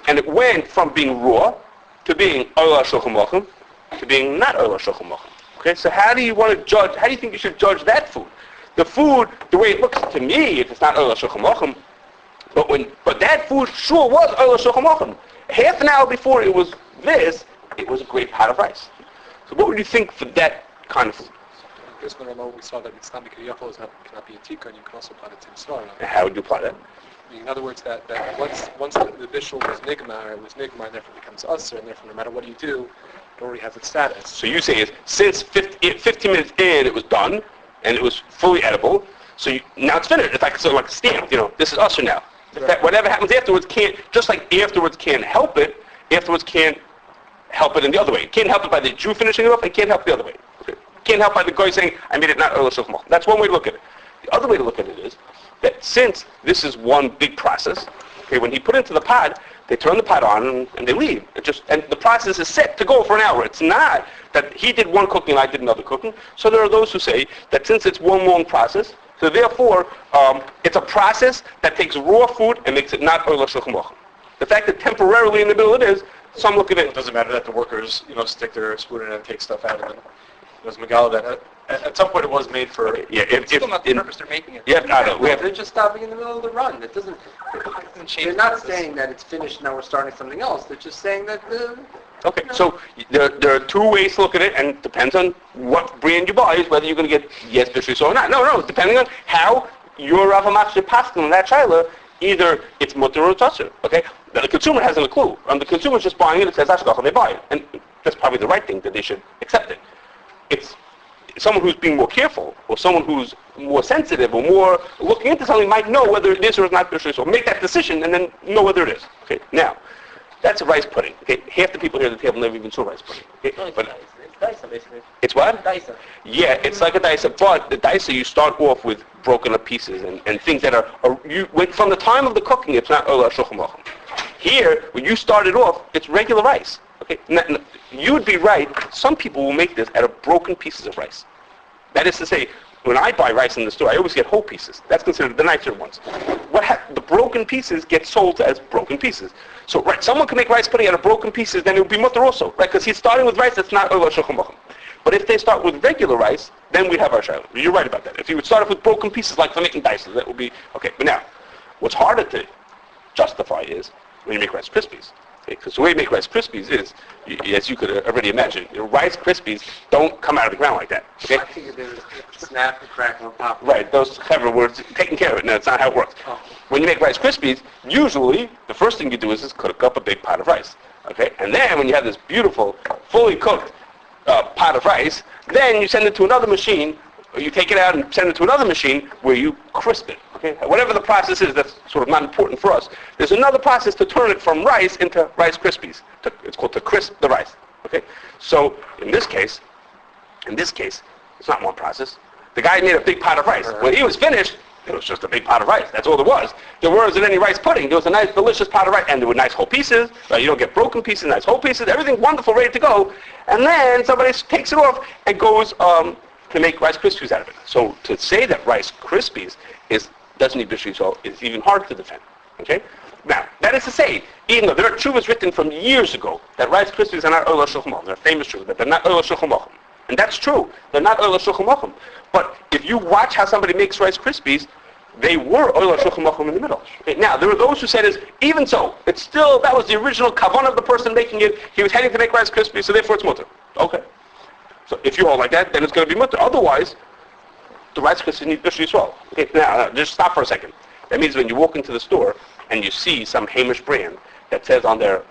Speaker 3: and it went from being raw to being Ola Shulchan Aruch to being not Ola Shulchan Aruch. Okay, so how do you think you should judge that food? The food, the way it looks to me, if it's not Ola Shulchan Aruch, but that food sure was Ola Shulchan Aruch. Half an hour before it was this, it was a great pot of rice. So what would you think for that kind of food?
Speaker 2: This one, we saw that it's not because Yafal cannot be a Tika, and you can also apply it to Tzara.
Speaker 3: How would you apply that?
Speaker 2: In other words, that once the Bishul was Nigmar, it was Nigmar, and therefore becomes Usr, and therefore no matter what you do, it already has its status.
Speaker 3: So you say is since 15 minutes in it was done and it was fully edible, so now it's finished. It's like sort of like stamped. This is usher now. Whatever happens afterwards can't, just like afterwards can't help it. Afterwards can't help it in the other way. It can't help it by the Jew finishing it off. It can't help the other way. Okay? Can't help by the guy saying I made it not Ola Shulchan Aruch. That's one way to look at it. The other way to look at it is that since this is one big process, okay, when he put it into the pot, they turn the pot on and they leave. And the process is set to go for an hour. It's not that he did one cooking and I did another cooking. So there are those who say that since it's one long process, so therefore it's a process that takes raw food and makes it not Ola Shulchan Aruch. The fact that temporarily in the middle it is, some look at it.
Speaker 2: It doesn't matter that the workers, stick their spoon in and take stuff out, and then there's Megala that at some point it was made for.
Speaker 3: Okay, yeah,
Speaker 4: It's still not the purpose they're making it.
Speaker 3: Yeah, no,
Speaker 1: They're just stopping in the middle of the run. It doesn't
Speaker 4: change
Speaker 1: they're
Speaker 4: the
Speaker 1: not
Speaker 4: purpose.
Speaker 1: saying that it's finished, now we're starting something else. They're just saying that
Speaker 3: Okay, so there are two ways to look at it, and it depends on what brand you buy, is whether you're going to get yes bishul or not. No, depending on how your Rav HaMachshir paskin in that shaila, either it's mutter or tusser. Okay, the consumer hasn't a clue. The consumer's just buying it. It says hashgacha, they buy it, and that's probably the right thing that they should accept it. It's someone who's being more careful, or someone who's more sensitive, or more looking into something might know whether it is or is not bishul, so make that decision and then know whether it is. Okay, now. That's a rice pudding. Okay, half the people here at the table never even saw rice pudding. Okay?
Speaker 7: No, it's
Speaker 3: But
Speaker 7: nice. It's daisa, basically.
Speaker 3: it's what?
Speaker 7: Daisa.
Speaker 3: Yeah, it's like a daisa, but the daisa you start off with broken up pieces and things that are from the time of the cooking, it's not ola shulchan aruch. Here, when you start it off, it's regular rice. Okay, you would be right. Some people will make this out of broken pieces of rice. That is to say, when I buy rice in the store, I always get whole pieces. That's considered the nicer ones. The broken pieces get sold as broken pieces. So, right, someone can make rice pudding out of broken pieces, then it would be mutter also, right? Because he's starting with rice that's not ola shulchan aruch. But if they start with regular rice, then we'd have our shaila. You're right about that. If you would start off with broken pieces like for making dices, that would be okay. But now, what's harder to justify is when you make Rice Krispies. Because the way you make Rice Krispies is, as you could already imagine, Rice Krispies don't come out of the ground like that. Okay?
Speaker 1: I think there's snap and crackle and pop.
Speaker 3: Right, those clever words, taking care of it. No, that's not how it works.
Speaker 1: Oh.
Speaker 3: When you make Rice Krispies, usually the first thing you do is cook up a big pot of rice. Okay? And then when you have this beautiful, fully cooked pot of rice, then you send it to another machine, or you take it out and send it to another machine where you crisp it. Okay? Whatever the process is, that's sort of not important for us. There's another process to turn it from rice into Rice Krispies. It's called to crisp the rice. Okay? So in this case, it's not one process. The guy made a big pot of rice. When he was finished, it was just a big pot of rice. That's all there was. There wasn't any rice pudding. There was a nice, delicious pot of rice, and there were nice whole pieces. You don't get broken pieces, nice whole pieces. Everything wonderful, ready to go. And then somebody takes it off and goes to make Rice Krispies out of it. So to say that Rice Krispies doesn't need bishul so is even hard to defend. Okay? Now, that is to say, even though there are tshuvas written from years ago that Rice Krispies are not ola shulchan aruch, they're famous tshuvas, that they're not ola shulchan aruch. And that's true. They're not ola shulchan aruch. But if you watch how somebody makes Rice Krispies, they were ola shulchan aruch in the middle. Okay, now, there are those who said even so, it's still, that was the original kavanah of the person making it. He was heading to make Rice Krispies, so therefore it's mutter. Okay. So if you hold like that, then it's going to be mutter. Otherwise, the Rice Krispies need bishul yisrael. Okay, now, just stop for a second. That means when you walk into the store and you see some Hamish brand that says on their,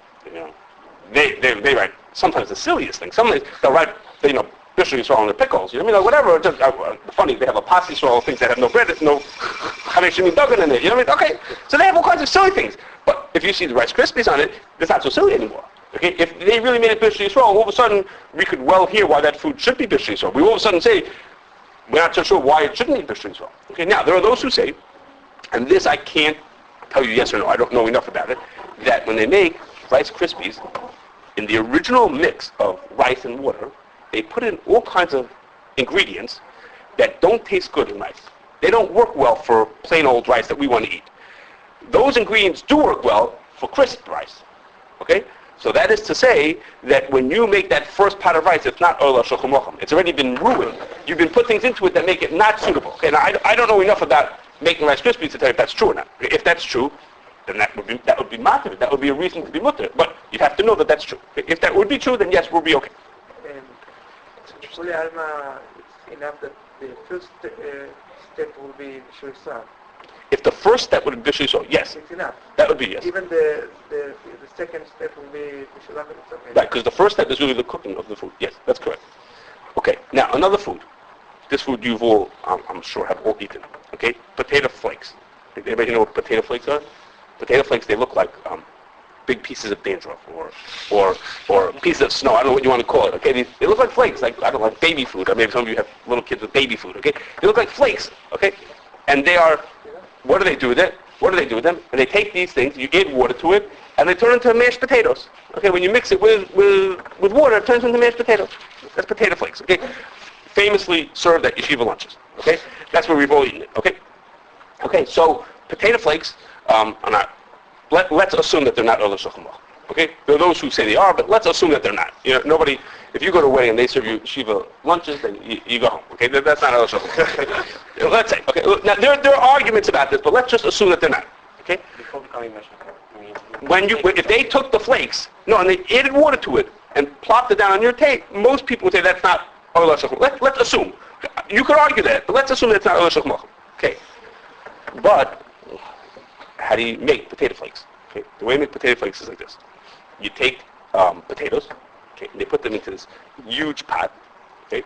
Speaker 3: they write sometimes the silliest thing. Sometimes they'll write, bishul yisrael on their pickles. You know what I mean? Whatever. Just, funny, they have a pas yisrael, things that have no bread, no chameshim dagan in it. You know what I mean? Okay. So they have all kinds of silly things. But if you see the Rice Krispies on it, it's not so silly anymore. Okay, if they really made it bishul yisrael, all of a sudden we could well hear why that food should be bishul yisrael. We all of a sudden say we're not so sure why it shouldn't be bishul yisrael. Okay, now there are those who say, and this I can't tell you yes or no, I don't know enough about it, that when they make Rice Krispies, in the original mix of rice and water, they put in all kinds of ingredients that don't taste good in rice. They don't work well for plain old rice that we want to eat. Those ingredients do work well for crisp rice. Okay? So that is to say that when you make that first pot of rice, it's not ola shulchan aruch. It's already been ruined. You've been put things into it that make it not suitable. Okay, now I don't know enough about making Rice Krispies to tell you if that's true or not. If that's true, then that would be matter. That would be a reason to be mutter. But you have to know that that's true. If that would be true, then yes, we'll be okay.
Speaker 8: כולי עלמא, enough that the first step will be Bishul Akum.
Speaker 3: If the first step would be Bishul Yisrael, yes,
Speaker 8: It's enough.
Speaker 3: that would be yes.
Speaker 8: Even the second step will be Bishul Akum. It's okay.
Speaker 3: Right, because the first step is really the cooking of the food. Yes, that's correct. Okay, now another food. This food you've all, I'm sure, have all eaten. Okay, potato flakes. Anybody know what potato flakes are? Potato flakes, they look like big pieces of dandruff or pieces of snow. I don't know what you want to call it. Okay, they look like flakes, like I don't know, like baby food. Or maybe some of you have little kids with baby food. Okay, they look like flakes. Okay, and they are. What do they do with it? What do they do with them? And they take these things, you add water to it, and they turn into mashed potatoes. Okay, when you mix it with water, it turns into mashed potatoes. That's potato flakes. Okay, famously served at yeshiva lunches. Okay, that's where we've all eaten it. Okay, okay. So potato flakes are not. Let's assume that they're not Ola Shulchan. Okay, there are those who say they are, but let's assume that they're not. You know, nobody. If you go to a wedding and they serve you yeshiva lunches, then you go home. Okay, that's not Ola Shulchan. Let's say. Okay, now there are arguments about this, but let's just assume that they're not. Okay.
Speaker 7: Before becoming Meshach.
Speaker 3: If they took the flakes, and they added water to it and plopped it down on your tape, most people would say that's not Ola Shulchan. Let's assume. You could argue that, but let's assume that's not Ola Shulchan. Okay. But how do you make potato flakes? Okay. The way you make potato flakes is like this. You take potatoes, okay, and they put them into this huge pot, okay.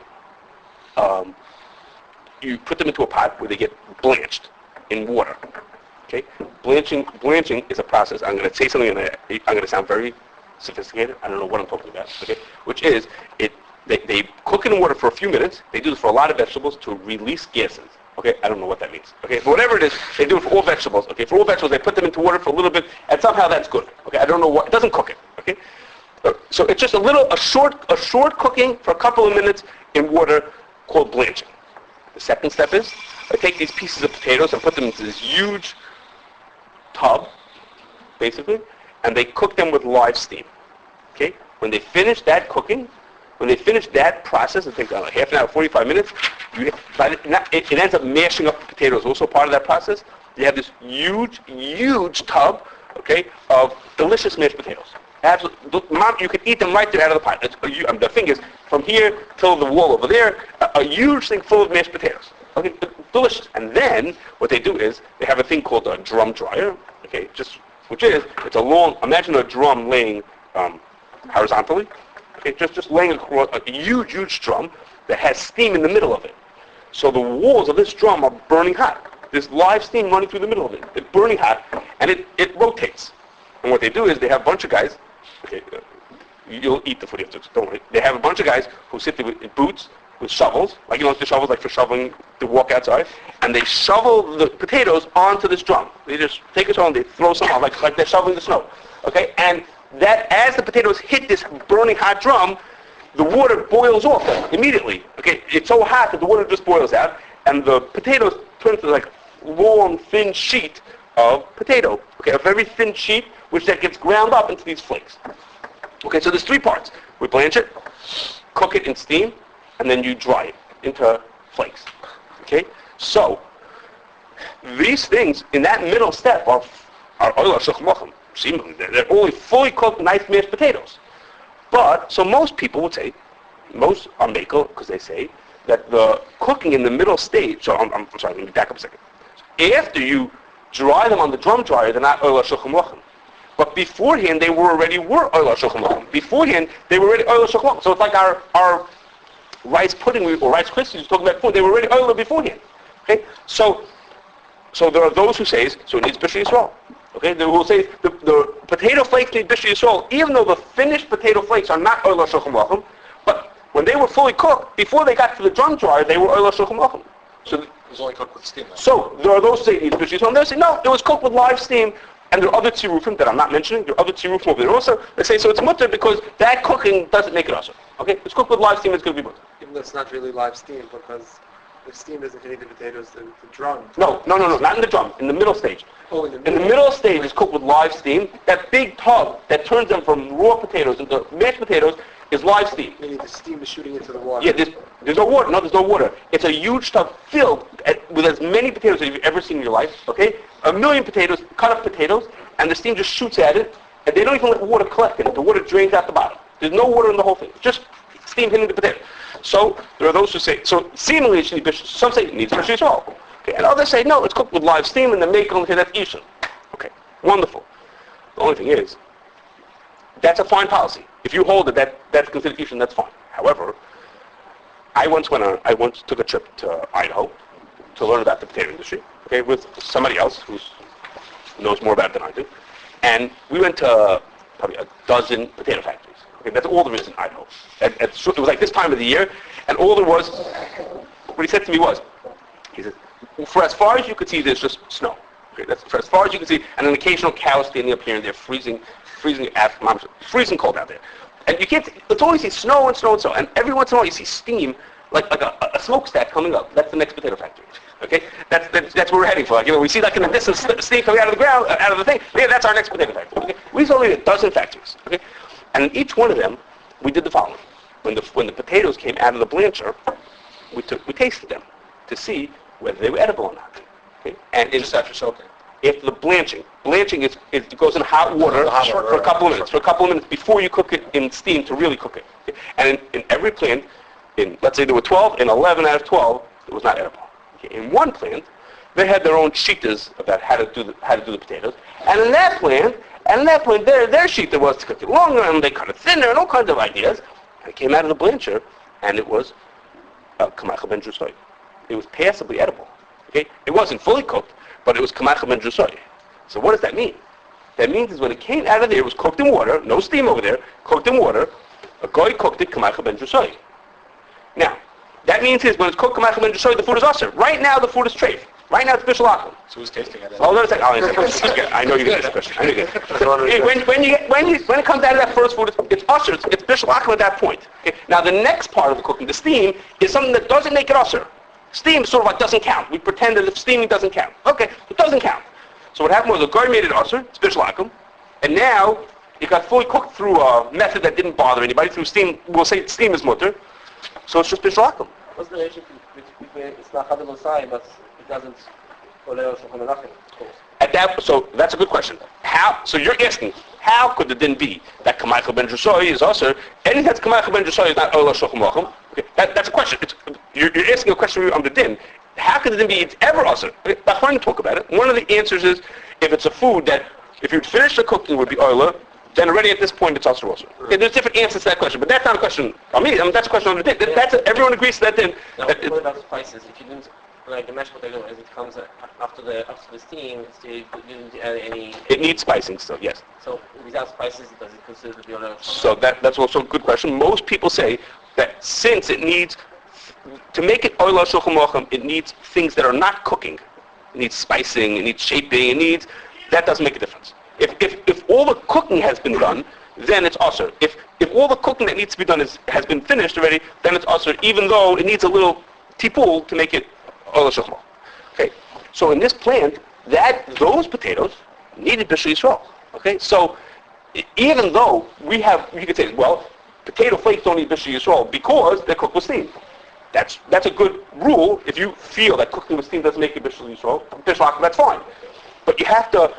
Speaker 3: You put them into a pot where they get blanched in water, okay. Blanching is a process. I'm going to say something, and I'm going to sound very sophisticated. I don't know what I'm talking about, okay. Which is they cook it in water for a few minutes. They do this for a lot of vegetables to release gases. Okay, I don't know what that means. Okay, but whatever it is, they do it for all vegetables. Okay, for all vegetables, they put them into water for a little bit, and somehow that's good. Okay, I don't know what. It doesn't cook it. Okay, so it's just a short cooking for a couple of minutes in water called blanching. The second step is I take these pieces of potatoes and put them into this huge tub, basically, and they cook them with live steam. Okay, when they finish that cooking. When they finish that process, it takes like half an hour, 45 minutes, it ends up mashing up the potatoes. Also part of that process, you have this huge tub, okay, of delicious mashed potatoes. Mom, you can eat them right there out of the pot. The thing is, from here till the wall over there, a huge thing full of mashed potatoes. Okay, delicious. And then what they do is they have a thing called a drum dryer, okay, it's a long. Imagine a drum laying horizontally. Okay, just laying across a huge drum that has steam in the middle of it. So the walls of this drum are burning hot. There's live steam running through the middle of it. It's burning hot, and it rotates. And what they do is they have a bunch of guys. Okay, you'll eat the food after, don't worry. They have a bunch of guys who sit there with boots, with shovels, like the shovels like for shoveling the walk outside, and they shovel the potatoes onto this drum. They just take a shovel and they throw some on, like they're shoveling the snow. Okay, and that as the potatoes hit this burning hot drum, the water boils off immediately. Okay, it's so hot that the water just boils out, and the potatoes turn into like long, thin sheet of potato. Okay, a very thin sheet, which then gets ground up into these flakes. Okay, so there's three parts. We blanch it, cook it in steam, and then you dry it into flakes. Okay, so these things in that middle step are oila shulchan. Seemingly, they're only fully cooked, nice mashed potatoes. But, so most people would say, most are makel, because they say that the cooking in the middle stage, so I'm sorry, let me back up a second. After you dry them on the drum dryer, they're not oila shulchan lachem. But beforehand, they were oila shulchan lachem. Beforehand, they were already oila shulchan lachem. So it's like our rice pudding or rice krispies we were talking about before, they were already oila beforehand. Okay? So there are those who say, so it needs Bishul Yisrael. Okay, they will say the potato flakes need Bishul Yisrael, even though the finished potato flakes are not oila shulchan lachem, but when they were fully cooked, before they got to the drum dryer, they were oila shulchan lachem. So
Speaker 2: It was only cooked with steam. Then.
Speaker 3: So there are those who say it needs Bishul Yisrael, and they say no, it was cooked with live steam, and there are other tzirufim that I'm not mentioning. There are other tzirufim over there also. They say so it's mutter because that cooking doesn't make it also. Okay, it's cooked with live steam, it's going to be mutter.
Speaker 1: Even though it's not really live steam, because the steam doesn't hit the potatoes, the drum.
Speaker 3: No, not in the drum. In the middle stage.
Speaker 1: Oh, in the
Speaker 3: In the middle stage is cooked with live steam. That big tub that turns them from raw potatoes into mashed potatoes is live steam.
Speaker 1: Meaning the steam is shooting into the water.
Speaker 3: Yeah, there's no water. No, there's no water. It's a huge tub filled with as many potatoes as you've ever seen in your life. Okay, 1 million potatoes, cut up potatoes, and the steam just shoots at it, and they don't even let water collect in it. The water drains out the bottom. There's no water in the whole thing. It's just steam hitting the potato. So there are those who say, so seemingly it should be bishul. Some say it needs bishul yisrael. Okay, and others say, no, it's cooked with live steam and the make only that's ishun. Okay, wonderful. The only thing is, that's a fine policy. If you hold that that's considered ishun, that's fine. However, I once took a trip to Idaho to learn about the potato industry, okay, with somebody else who knows more about it than I do. And we went to probably a dozen potato factories. Okay, that's all there is in Idaho. It was like this time of the year, and all there was, what he said to me was, he said, for as far as you could see, there's just snow. Okay, that's for as far as you can see, and an occasional cow standing up here and there, freezing cold out there. And you can't, it's always see snow and snow and snow, and every once in a while you see steam, like a smokestack coming up. That's the next potato factory. Okay, that's what we're heading for. Like, we see like in the distance steam coming out of the ground, out of the thing. Yeah, that's our next potato factory. Okay, we saw only a dozen factories. Okay, and in each one of them, we did the following: when the potatoes came out of the blancher, we tasted them to see whether they were edible or not. Okay, and
Speaker 2: Just after soaking.
Speaker 3: if the blanching is it goes in hot water for a couple of minutes before you cook it in steam to really cook it. Okay? And in every plant, let's say there were 12, in 11 out of 12, it was not edible. Okay? In one plant, they had their own shitas about how to do the potatoes, and in that plant, their shita was to cook it longer and they cut it thinner and all kinds of ideas. And it came out of the blancher, and it was kamacha ben drusoy. It was passably edible. Okay, it wasn't fully cooked, but it was kamacha ben drusoy. So what does that mean? That means is when it came out of there, it was cooked in water, no steam over there, cooked in water. A goy cooked it kamacha ben drusoy. Now, that means is when it's cooked kamacha ben drusoy, the food is usher. Right now, the food is treif. Right now, it's Bishul Akum.
Speaker 2: So who's tasting it?
Speaker 3: Hold on a second. I'll answer this. I know you get this question. I know you get it. When it comes out of that first food, it's usher. It's Bishul Akum at that point. Okay? Now, the next part of the cooking, the steam, is something that doesn't make it usher. Steam sort of like doesn't count. We pretend that if steaming doesn't count. Okay, it doesn't count. So what happened was the guy made it usher, it's Bishul Akum, and now it got fully cooked through a method that didn't bother anybody, through steam. We'll say steam is mutter, so it's just Bishul Akum.
Speaker 7: What's the relationship between it's not Chadal Osai, but it doesn't follow Shulchan Aruch, of course?
Speaker 3: So that's a good question. So you're asking, how could the din be that Kamacha ben Drusoy is usher, anything that's Kamacha ben Drusoy is not Ola Shulchan Aruch? Okay, that's a question. You're asking a question on the din. How could the din be it's ever usher? Okay, that's fine to talk about it. One of the answers is, if it's a food that, if you'd finish the cooking would be Ola, then already at this point it's usher also. Okay, there's different answers to that question, but that's not a question on me. That's a question on the din. Everyone agrees to that din.
Speaker 7: Now, what about spices? If you didn't, like the mashed potato, as it comes after the steam, you didn't add any...
Speaker 3: It needs spicing still, yes.
Speaker 7: So without spices, does it consider to be on a...
Speaker 3: So that's also a good question. Most people say that since it needs, to make it oila shulchan aruch, it needs things that are not cooking. It needs spicing, it needs shaping, that doesn't make a difference. If all the cooking has been done, then it's usher. If all the cooking that needs to be done has been finished already, then it's usher, even though it needs a little tipul to make it oila shulchan aruch. Okay, so in this plant, those potatoes needed bishul yisrael. Okay, so even though you could say, well, potato flakes don't need bishul yisrael because they're cooked with steam. That's a good rule. If you feel that cooking with steam doesn't make it bishul yisrael, that's fine. But you have to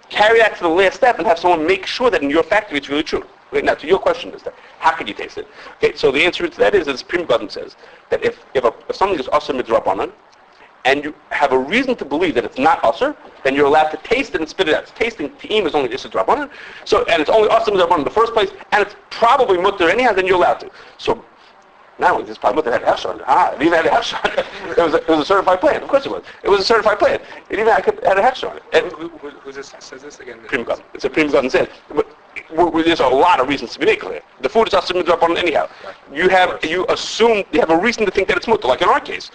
Speaker 3: carry that to the last step and have someone make sure that in your factory it's really true. Okay, now, to your question is that, how can you taste it? Okay, so the answer to that is, as Prim Gadon says, that if something is usher midrabanan, and you have a reason to believe that it's not usher, then you're allowed to taste it and spit it out. Tasting te'im is only isur drabanan, and it's only usher midrabanan in the first place, and it's probably mutter anyhow, then you're allowed to. So now this probably mutter had a hechsher on it. It even had a hechsher on it. It was a certified plant. Of course it was. It was a certified plant. It even had a hechsher on it. And
Speaker 1: Who says this again?
Speaker 3: Prim Gadon. It's a Prim Gadon said. There's a lot of reasons to be made clear. The food is usher midrabanan anyhow. You assume you have a reason to think that it's mutter. Like in our case,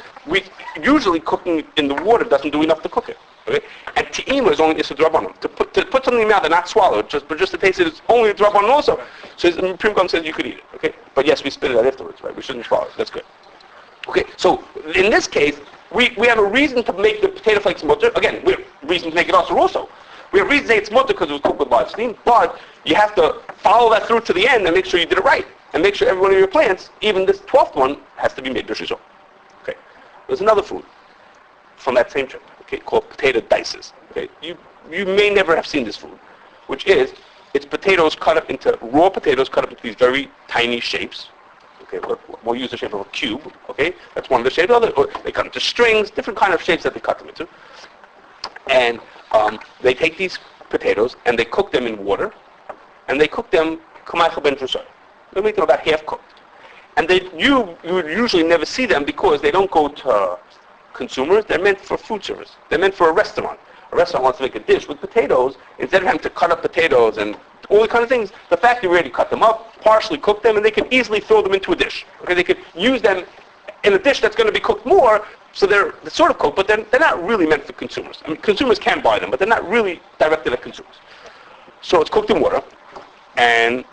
Speaker 3: usually cooking in the water doesn't do enough to cook it. Okay? And te'ima is only isur drabanan. To put something in the mouth and not swallow it, but just to taste it, is only a drabanan also. So Prim Gadon says you could eat it. Okay? But yes, we spit it out afterwards, right? We shouldn't swallow it. That's good. Okay, so in this case, we have a reason to make the potato flakes mutter. Again, we have a reason to make it usher also. We have reason to say it's mutter because it was cooked with live steam, but you have to follow that through to the end and make sure you did it right. And make sure every one of your plants, even this 12th one, has to be made bishul yisrael. Okay. There's another food from that same trip, okay, called potato dices. Okay. You may never have seen this food, which is, it's raw potatoes cut up into these very tiny shapes, Okay, we'll use the shape of a cube. Okay, that's one of the shapes. Or they cut into strings, different kind of shapes that they cut them into. And they take these potatoes and they cook them in water, and they cook them they make them about half cooked. And you would usually never see them because they don't go to consumers. They're meant for food service. They're meant for a restaurant. A restaurant wants to make a dish with potatoes. Instead of having to cut up potatoes and all the kind of things, the factory already cut them up, partially cook them, and they can easily throw them into a dish. Okay, they could use them in a dish that's going to be cooked more, so they're sort of cooked, but they're not really meant for consumers. I mean, consumers can buy them, but they're not really directed at consumers. So it's cooked in water, and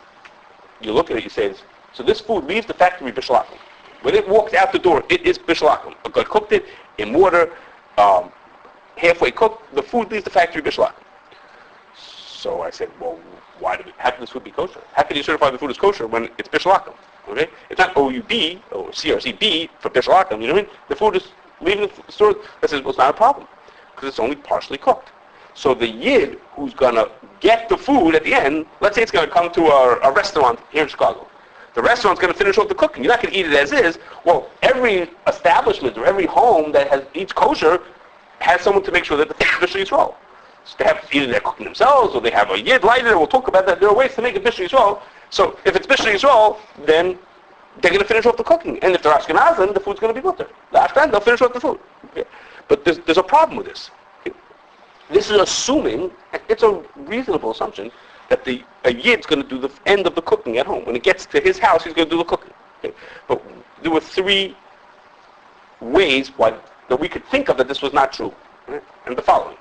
Speaker 3: you look at it, you say, so this food leaves the factory Bishul Akum. When it walks out the door, it is Bishul Akum. A guy cooked it in water, halfway cooked, the food leaves the factory Bishul Akum. So I said, well, how can this food be kosher? How can you certify the food as kosher when it's Bishul Akum? Okay? It's not OUB or CRCB for Bishul Akum, you know what I mean? The food is leaving the store. That says, well, it's not a problem because it's only partially cooked. So the yid who's going to get the food at the end, let's say it's going to come to a restaurant here in Chicago. The restaurant's going to finish off the cooking. You're not going to eat it as is. Well, every establishment or every home that eats kosher has someone to make sure that the food is Bishul Yisrael. So they have either they're cooking themselves or they have a yid lighter. We'll talk about that. There are ways to make it Bishul Yisrael. So if it's Bishul Yisrael, then they're going to finish off the cooking. And if they're Ashkenazim, the food's going to be mutter. The Ashkenazim, they'll finish off the food. Okay. But there's a problem with this. Okay. This is assuming, it's a reasonable assumption, that a yid's going to do the end of the cooking at home. When it gets to his house, he's going to do the cooking. Okay. But there were three ways that we could think of that this was not true. Right? And the following.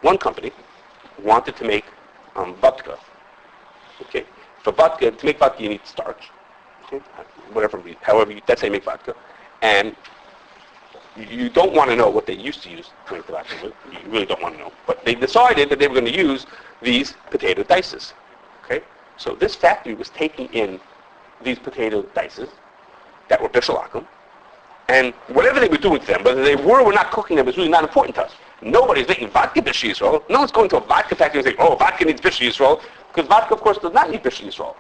Speaker 3: One company wanted to make vodka. Okay, to make vodka you need starch. Okay, that's how you make vodka. And you don't want to know what they used to use to make the vodka. You really don't want to know. But they decided that they were going to use these potato dices. Okay, so this factory was taking in these potato dices that were Bishul Akum, and whatever they were doing to them, whether they were or not cooking them, is really not important to us. Nobody's making vodka Bishul Yisrael. No one's going to a vodka factory and saying, oh, vodka needs Bishul Yisrael, because vodka, of course, does not need Bishul Yisrael.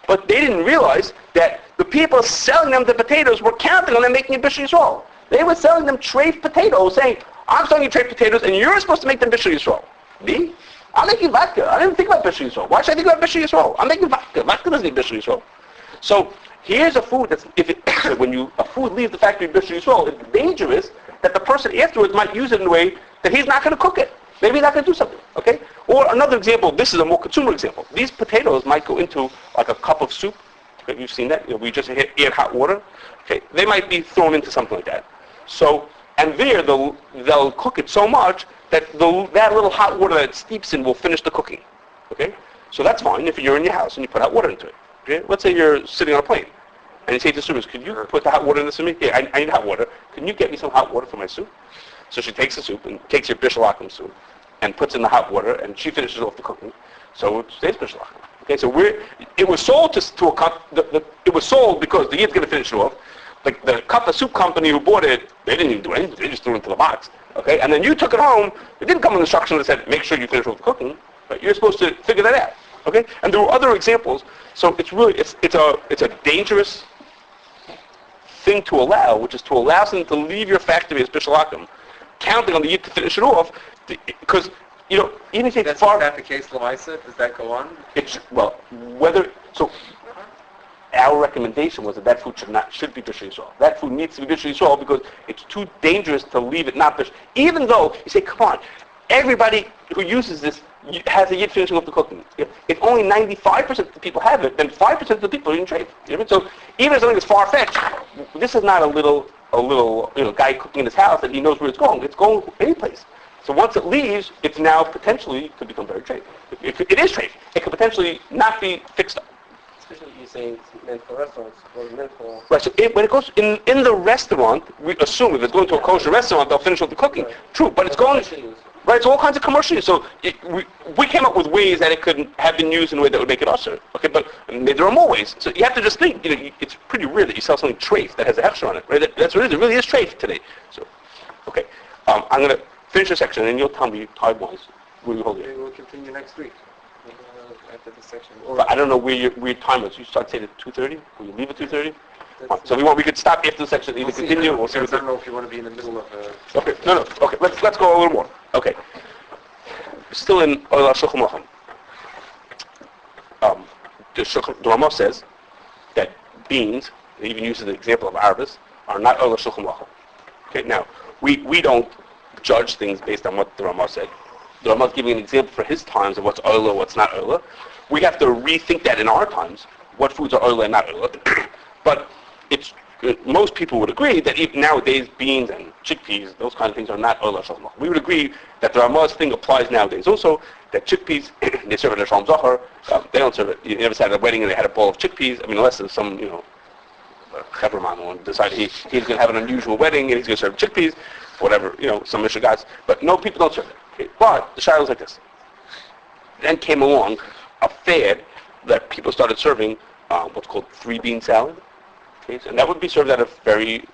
Speaker 3: But they didn't realize that the people selling them the potatoes were counting on them making it Bishul Yisrael. They were selling them treif potatoes, saying, I'm selling you treif potatoes, and you're supposed to make them Bishul Yisrael. Me? I'm making vodka. I didn't think about Bishul Yisrael. Why should I think about Bishul Yisrael? I'm making vodka. Vodka doesn't need Bishul Yisrael. So here's a food that's, when a food leaves the factory Bishul Yisrael, it's dangerous that the person afterwards might use it in a way that he's not going to cook it. Maybe he's not going to do something, okay? Or another example, this is a more consumer example. These potatoes might go into like a cup of soup. Okay, you've seen that. We just add hot water. Okay, they might be thrown into something like that. So, and there they'll cook it so much that that little hot water that it steeps in will finish the cooking. Okay, so that's fine if you're in your house and you put hot water into it. Okay, let's say you're sitting on a plane and you say to the servers, could you put the hot water in this for me? Yeah, I need hot water. Can you get me some hot water for my soup? So she takes the soup and takes your Bishul Akum soup and puts in the hot water, and she finishes off the cooking. So it stays Bishul Akum. Okay, so it was sold to a cup. It was sold because the yid's going to finish it off. Like the cup of soup company who bought it, they didn't even do anything. They just threw it into the box. Okay, and then you took it home. It didn't come with instructions that said make sure you finish off the cooking, but you're supposed to figure that out. Okay, and there were other examples. So it's really it's a dangerous thing to allow, which is to allow someone to leave your factory as Bishul Akum, counting on the yid to finish it off, because even if it's far.
Speaker 1: Is that the case, Lamaisa? Does that go on?
Speaker 3: Our recommendation was that food should be Bishul Yisrael. That food needs to be Bishul Yisrael because it's too dangerous to leave it not Bishul. Even though you say, come on, everybody who uses this has a yid finishing off the cooking. If only 95% of the people have it, then 5% of the people are in trade. You know? So even if something is far-fetched, this is not a little guy cooking in his house that he knows where it's going. It's going any place. So once it leaves, it's now potentially could become very treif. If it is treif, it could potentially not be fixed up.
Speaker 7: Especially you're saying it's meant for restaurants or meant for...
Speaker 3: Right, so when it goes in the restaurant, we assume if it's going to a kosher restaurant, they'll finish off the cooking. Right. True, but it's going... Right, it's all kinds of commercial use. So we came up with ways that it could have been used in a way that would make it usher. Okay, but there are more ways. So you have to just think, it's pretty rare that you sell something treif that has a hechsher on it. Right? That's what it is. It really is treif today. So, okay, I'm going to finish this section and you'll tell me time-wise where you hold it.
Speaker 1: Maybe we'll continue next week. after this section.
Speaker 3: But I don't know where your time was. You start saying at 2:30? Will you leave at 2:30?
Speaker 1: That's-
Speaker 3: So we could stop after the section, either
Speaker 1: We'll see.
Speaker 3: continue or see
Speaker 1: Because
Speaker 3: what
Speaker 1: I don't know if you want to be in the middle of a...
Speaker 3: Okay, no. Okay, let's go a little more. Okay. Still in Oil HaShulchan Aruch. The Ramah says that beans, they even uses the example of arvis, are not Oil HaShulchan Aruch. Okay, now, we don't judge things based on what the Ramah said. The Ramah is giving an example for his times of what's oila, what's not oila. We have to rethink that in our times, what foods are oila and not oila. But it's most people would agree that even nowadays beans and chickpeas, those kind of things are not oila shalom. We would agree that the Ramah's thing applies nowadays also, that chickpeas, they serve it at Shalom Zachar, they don't serve it. You never sat at a wedding and they had a bowl of chickpeas. I mean, unless there's some, Chaverman who decided he's going to have an unusual wedding and he's going to serve chickpeas, whatever, some Mishnah guys. But no, people don't serve it. Okay? But the shayla is like this. Then came along a fad that people started serving what's called 3-bean salad. Okay? And that would be served at a very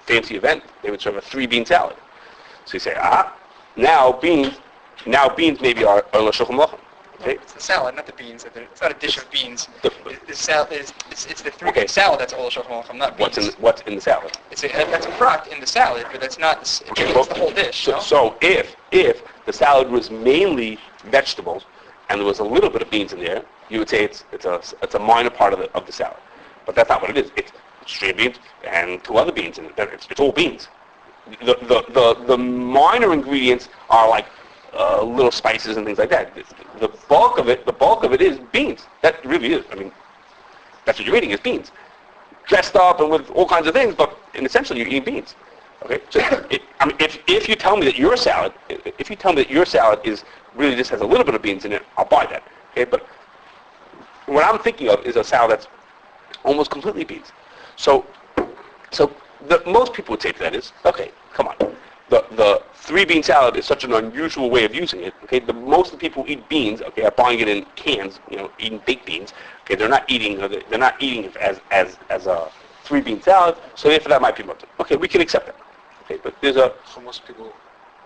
Speaker 3: fancy event. They would serve a 3-bean salad. So you say, now beans maybe are l'shulchan aruch. Okay?
Speaker 4: It's the salad, not the beans. It's not a dish of beans. The salad it's the three
Speaker 3: Okay.
Speaker 4: bean salad that's Ola Shulchan Aruch, not beans.
Speaker 3: What's in the salad?
Speaker 4: That's a prat in the salad, but that's not. It's the whole dish. No?
Speaker 3: So if the salad was mainly vegetables and there was a little bit of beans in there, you would say it's a minor part of the salad. But that's not what it is. It's string beans and 2 other beans in it. It's all beans. The minor ingredients are like little spices and things like that. The bulk of it is beans. That really is. I mean, that's what you're eating is beans, dressed up and with all kinds of things. But essentially, you're eating beans. Okay. So, if you tell me that your salad, is really just has a little bit of beans in it, I'll buy that. Okay. But what I'm thinking of is a salad that's almost completely beans. So most people would say to that is, okay, come on. The 3-bean salad is such an unusual way of using it. Okay, most of the people who eat beans, okay, are buying it in cans, eating baked beans. Okay, they're not eating it as a 3-bean salad. So therefore, that might be mutter. Okay, we can accept that. Okay, but there's a
Speaker 2: Hummus people.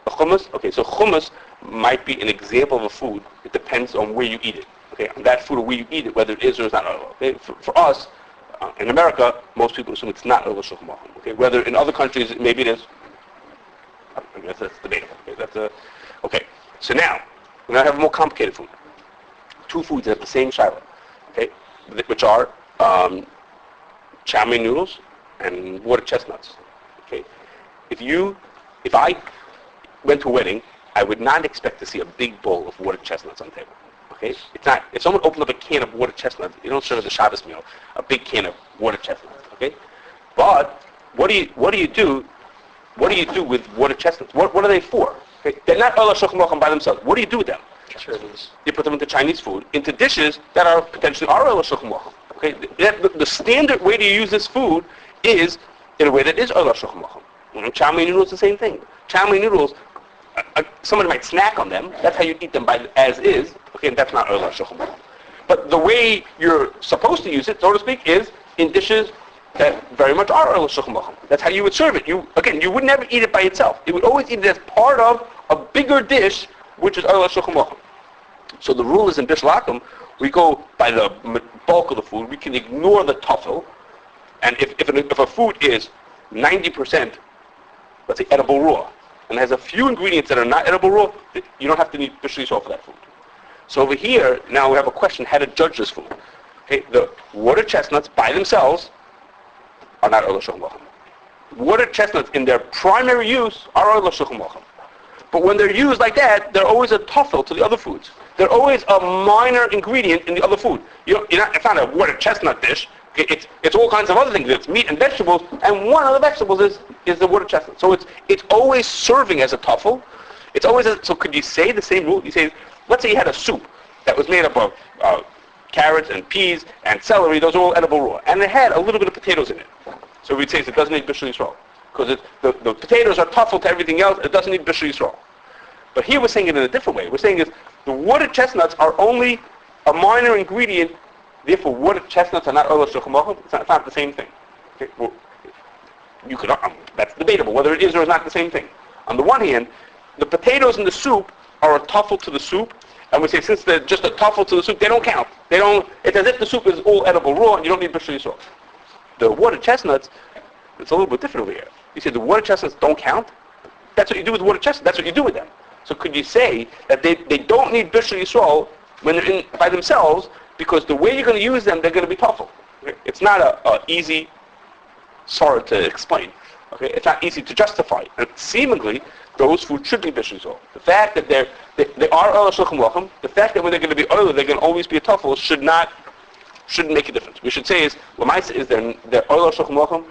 Speaker 3: a hummus. Okay, so hummus might be an example of a food. It depends on where you eat it. Okay, on that food or where you eat it, whether it is or is not. Okay, for us. In America, most people assume it's not Ola Shulchan Aruch. Okay, whether in other countries maybe it is. I guess that's debatable. Okay, okay. So now we're going to have a more complicated food. 2 foods that have the same shiloh. Okay, which are chow mein noodles and water chestnuts. Okay, if I went to a wedding, I would not expect to see a big bowl of water chestnuts on the table. Okay, it's not. If someone opened up a can of water chestnuts, you don't serve at the Shabbos meal a big can of water chestnuts. Okay, but what do you do? What do you do with water chestnuts? What are they for? Okay, they're not Ola Shulchan Aruch by themselves. What do you do with them? You put them into Chinese food, into dishes that are potentially Ola Shulchan Aruch. Okay, the standard way to use this food is in a way that is Ola Shulchan Aruch. Chow mein noodles, the same thing. Chow mein noodles. Somebody might snack on them. That's how you eat them as is. Okay, and that's not Ola Shulchan Aruch. But the way you're supposed to use it, so to speak, is in dishes that very much are Ola Shulchan Aruch. That's how you would serve it. You would never eat it by itself. You would always eat it as part of a bigger dish, which is Ola Shulchan Aruch. So the rule is in Bishul Akum, we go by the bulk of the food. We can ignore the tuffle, and if a food is 90%, let's say edible raw, and has a few ingredients that are not edible raw, you don't have to need Bishul Yisrael for that food. So over here, now we have a question how to judge this food. Okay, the water chestnuts by themselves are not Ola Shulchan Aruch. Water chestnuts in their primary use are Ola Shulchan Aruch. But when they're used like that, they're always a tuffle to the other foods. They're always a minor ingredient in the other food. It's not a water chestnut dish. Okay, it's all kinds of other things. It's meat and vegetables, and one of the vegetables is the water chestnut. So it's always serving as a tuffle. It's always so. Could you say the same rule? You say, let's say you had a soup that was made up of carrots and peas and celery. Those are all edible raw, and it had a little bit of potatoes in it. So we'd say it doesn't need Bishul Yisrael because the potatoes are tuffle to everything else. It doesn't need Bishul Yisrael. But here we're saying it in a different way. We're saying is the water chestnuts are only a minor ingredient. Therefore, water chestnuts are not Ola Shulchan Aruch. It's not the same thing. Okay? Well, you could. That's debatable whether it is or is not the same thing. On the one hand, the potatoes in the soup are a tuffle to the soup, And we say since they're just a toffel to the soup, they don't count. They don't. It's as if the soup is all edible raw, and you don't need bishul yisrael. The water chestnuts, it's a little bit different over here. You say the water chestnuts don't count. That's what you do with water chestnuts. That's what you do with them. So could you say that they don't need bishul yisrael when they're in by themselves, because the way you're going to use them, they're going to be toffel. Okay? It's not a easy sort to explain. Okay, it's not easy to justify. And seemingly, those foods should be bishul yisrael. The fact that they are oil shulchan lachem, the fact that when they're going to be oil, they're going to always be a toffel shouldn't make a difference. We should say is lamaisa is they're oil shulchan lachem,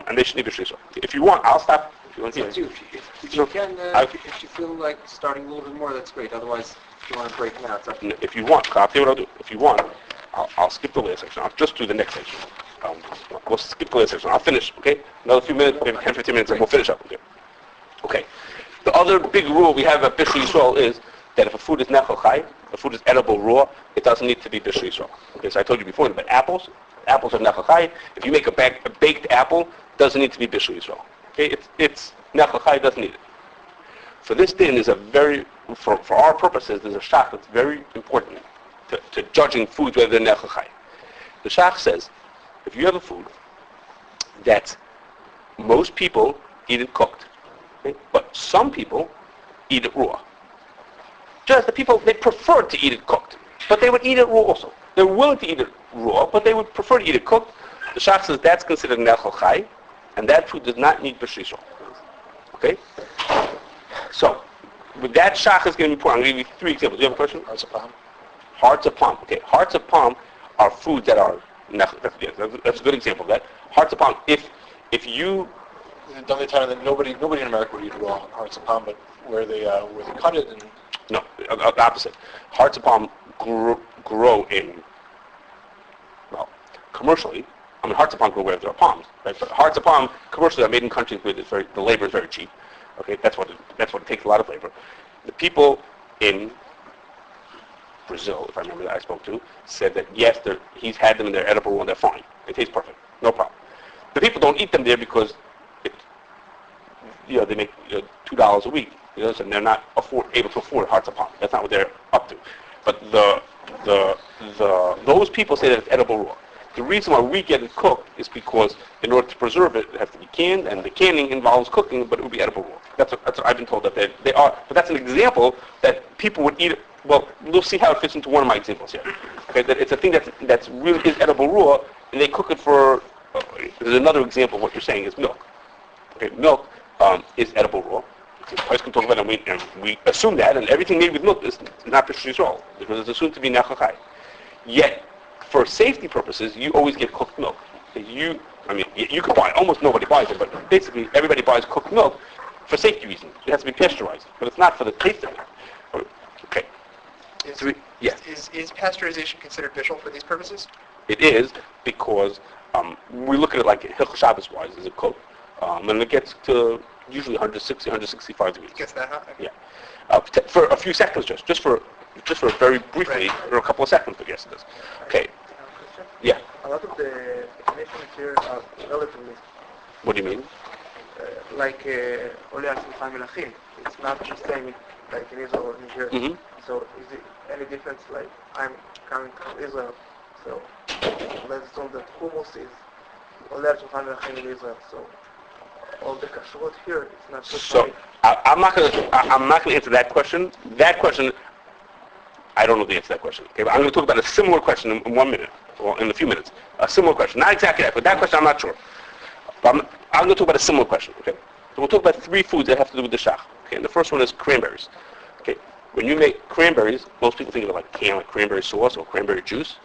Speaker 3: and they should need bishul yisrael. If you want, I'll stop. If you want to.
Speaker 1: If you can, if you feel like starting a little bit more, that's great. Otherwise, if you want to break it out, it's up to you.
Speaker 3: If you want, I'll tell you what I'll do. If you want, I'll skip the last section. I'll just do the next section. We'll skip the last section. I'll finish, okay? Another few minutes, maybe 10, 15 minutes, and we'll finish up, okay? Okay. The other big rule we have at Bishul Yisrael is that if a food is nechal chai, if a food is edible raw, it doesn't need to be Bishul Yisrael. Okay, so I told you before, but apples are nechal chai. If you make a baked apple, it doesn't need to be Bishul Yisrael. Okay, it's nechal chai, doesn't need it. For this din is for our purposes, there's a shach that's very important to judging foods whether they're nechal chai. The shach says, if you have a food that most people eat it cooked, okay, but some people eat it raw. Just the people, they prefer to eat it cooked, but they would eat it raw also. They're willing to eat it raw, but they would prefer to eat it cooked. The shach says that's considered nechal chai, and that food does not need bishul yisrael. Okay? So, with that shach is going to be important. I'm going to give you 3 examples. Do you have a question?
Speaker 2: Hearts of palm.
Speaker 3: Hearts of palm. Okay, hearts of palm are foods that are that's a good example of that. Hearts of palm. If you
Speaker 2: Don't they tell you that nobody in America would eat raw hearts of palm, but where they cut it and
Speaker 3: no, the opposite. Hearts of palm grow in commercially. I mean, hearts of palm grow where there are palms, right? But hearts of palm commercially are made in countries where the labor is very cheap. Okay, that's what it takes a lot of labor. The people in Brazil, if I remember that I spoke to, said that yes, he's had them and they're edible and they're fine. They taste perfect, no problem. The people don't eat them there because they make $2 a week, so they're not able to afford hearts of palm. That's not what they're up to. But those people say that it's edible raw. The reason why we get it cooked is because in order to preserve it, it has to be canned, and the canning involves cooking, but it would be edible raw. That's what I've been told that they are. But that's an example that people would eat it. Well, we'll see how it fits into one of my examples here. Okay, that it's a thing that's really is edible raw, and they cook it for. There's another example of what you're saying is milk. Okay, milk is edible raw. I can talk about it, and we assume that, and everything made with milk is not bishul yisrael because it's assumed to be nechal chai. Yet, for safety purposes, you always get cooked milk. You could buy. Almost nobody buys it, but basically everybody buys cooked milk for safety reasons. It has to be pasteurized, but it's not for the taste of it. Okay.
Speaker 4: Is pasteurization considered bishul for these purposes?
Speaker 3: It is because we look at it like Hilchos Shabbos wise as a cook, and it gets to usually 160, 165 degrees.
Speaker 4: It gets that hot? Okay.
Speaker 3: Yeah. For a few seconds, just for very briefly, or a couple of seconds, I guess it is. Okay. Yeah.
Speaker 8: A lot of the definitions here are relatively,
Speaker 3: What do you mean?
Speaker 8: like Ole Asim Melachim. It's not the same like in Israel or in here.
Speaker 3: Mm-hmm.
Speaker 8: So is it any difference? Like I'm coming from Israel, so let's assume that hummus is Ole Asim Melachim in Israel. So all the kashrut here, it's not just
Speaker 3: So
Speaker 8: like,
Speaker 3: I'm not gonna answer that question. That question, I don't know the answer to that question. Okay, but I'm going to talk about a similar question in 1 minute, or in a few minutes. A similar question, not exactly that, but that question I'm not sure. But I'm going to talk about a similar question. Okay, so we'll talk about 3 foods that have to do with the shach. Okay, and the first one is cranberries. Okay, when you make cranberries, most people think of it like canned, like cranberry sauce or cranberry juice.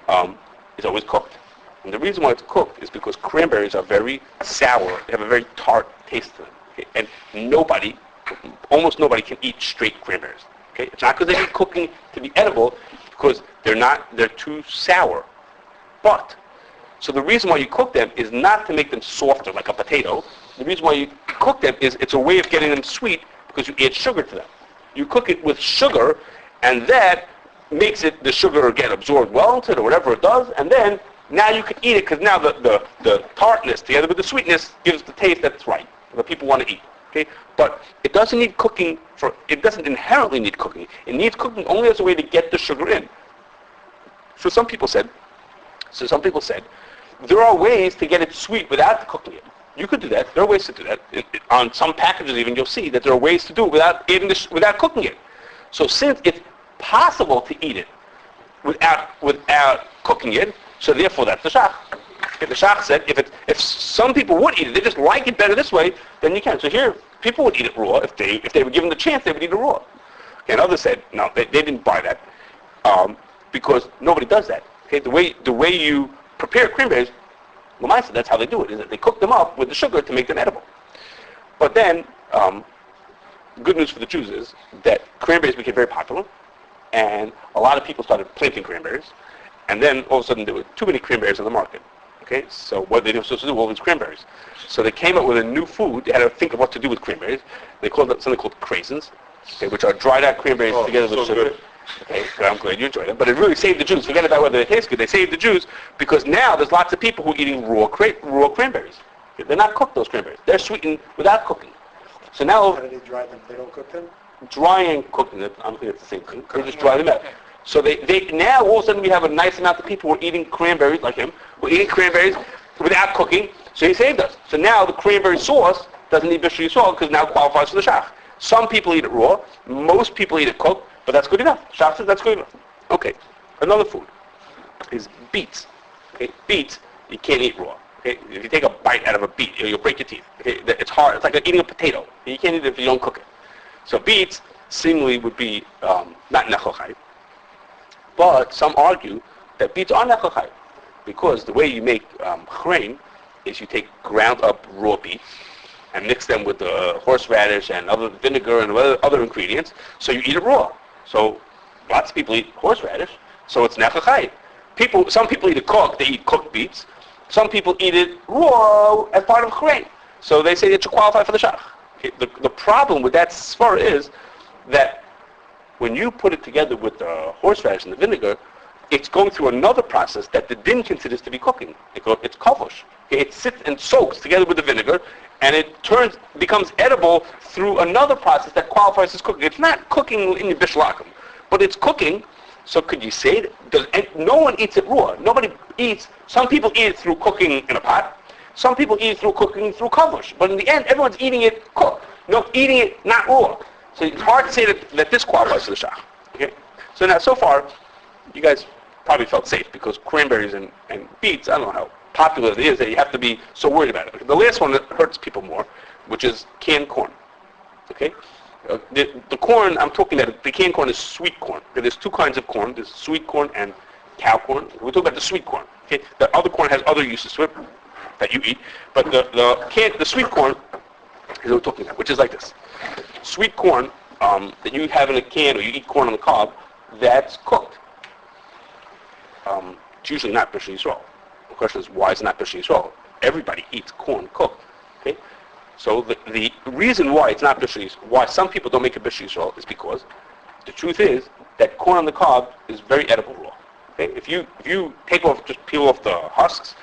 Speaker 3: It's always cooked. And the reason why it's cooked is because cranberries are very sour. They have a very tart taste to them. Okay? And almost nobody can eat straight cranberries. Okay? It's not because they need cooking to be edible, because they're too sour. But, so the reason why you cook them is not to make them softer like a potato. The reason why you cook them is it's a way of getting them sweet because you add sugar to them. You cook it with sugar, and that makes the sugar get absorbed well into it or whatever it does, and then now you can eat it because now the tartness together with the sweetness gives the taste that's right, that people want to eat. Okay, but it doesn't need cooking for it doesn't inherently need cooking. It needs cooking only as a way to get the sugar in. So some people said, there are ways to get it sweet without cooking it. You could do that. There are ways to do that. On some packages even, you'll see that there are ways to do it without cooking it. So since it's possible to eat it without cooking it, so therefore that's the shach. If the shach said, if some people would eat it, they just like it better this way, then you can. So here, people would eat it raw. If they were given the chance, they would eat it raw. Okay, and others said, no, they didn't buy that because nobody does that. Okay, the way you prepare cranberries, Lamaisa, that's how they do it, is that they cook them up with the sugar to make them edible. But then, good news for the Jews is that cranberries became very popular, and a lot of people started planting cranberries, and then all of a sudden there were too many cranberries on the market. Okay, so what they were supposed to do with all these cranberries? So they came up with a new food. They had to think of what to do with cranberries. They called it something called craisins, okay, which are dried out cranberries together with sugar.
Speaker 5: Good.
Speaker 3: Okay, good, I'm glad you enjoyed it. But it really saved the Jews. Forget about whether they taste good. They saved the Jews because now there's lots of people who are eating raw cranberries. They're not cooked, those cranberries. They're sweetened without cooking. So now,
Speaker 6: How do they dry them? They don't cook them?
Speaker 3: drying and cooking, I don't think it's the same thing. They just dry them out. So they now all of a sudden we have a nice amount of people who are eating cranberries, like him, who are eating cranberries without cooking. So he saved us. So now the cranberry sauce doesn't need Bishul Yisrael because now it qualifies for the shach. Some people eat it raw. Most people eat it cooked, but that's good enough. Shach says that's good enough. Okay. Another food is beets. Okay. Beets you can't eat raw. Okay. If you take a bite out of a beet, you'll break your teeth. Okay. It's hard. It's like eating a potato. You can't eat it if you don't cook it. So beets seemingly would be not nechal chai. But some argue that beets are nechal chai because the way you make chrein is you take ground up raw beets and mix them with the horseradish and other vinegar and other ingredients, so you eat it raw. So lots of people eat horseradish, so it's nechal chai. Some people eat it cooked. They eat cooked beets. Some people eat it raw as part of chrein. So they say it should qualify for the shach. Okay, the problem with that svara is that when you put it together with the horseradish and the vinegar, it's going through another process that the din considers to be cooking. It's kavush. It sits and soaks together with the vinegar, and it becomes edible through another process that qualifies as cooking. It's not cooking in your Bishul Akum, but it's cooking. So could you say that no one eats it raw? Nobody eats. Some people eat it through cooking in a pot. Some people eat it through cooking through kavush. But in the end, everyone's eating it cooked. No, eating it not raw. So it's hard to say that this qualifies for the shach. Okay. So now, so far, you guys probably felt safe because cranberries and beets, I don't know how popular it is that you have to be so worried about it. The last one that hurts people more, which is canned corn. Okay? The corn, I'm talking about, the canned corn is sweet corn. There's two kinds of corn. There's sweet corn and cow corn. We're talking about the sweet corn. Okay? The other corn has other uses to it that you eat. But the sweet corn is what we're talking about, which is like this. Sweet corn that you have in a can or you eat corn on the cob, that's cooked. It's usually not Bishul Yisrael. The question is, why is it not Bishul Yisrael? Everybody eats corn cooked. Okay? So the reason why it's not Bishul Yisrael, why some people don't make a Bishul Yisrael is because the truth is that corn on the cob is very edible raw. Okay? If you just peel off the husks,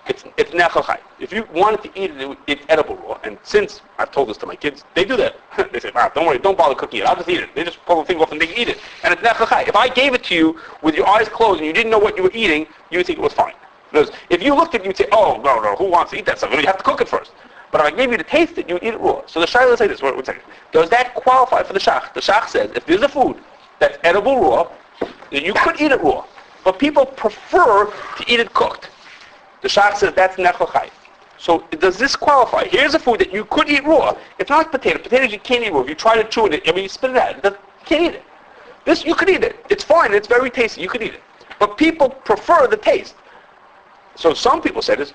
Speaker 3: it's nechal chai. If you wanted to eat it, it's edible raw. And since I've told this to my kids, they do that. They say, don't worry, don't bother cooking it. I'll just eat it. They just pull the thing off and they eat it. And it's nechal chai. If I gave it to you with your eyes closed and you didn't know what you were eating, you would think it was fine. Because if you looked at it, you'd say, oh, no, who wants to eat that stuff? You have to cook it first. But if I gave you to taste it, you would eat it raw. So the shayla is like this. One second. Does that qualify for the shach? The shach says, if there's a food that's edible raw, then you could eat it raw. But people prefer to eat it cooked. The shach says that's nechal chai. So does this qualify? Here's a food that you could eat raw. It's not like potato. Potatoes you can't eat raw. If you try to chew it, you spit it out. You can't eat it. This, you could eat it. It's fine. It's very tasty. You could eat it. But people prefer the taste. So some people say this,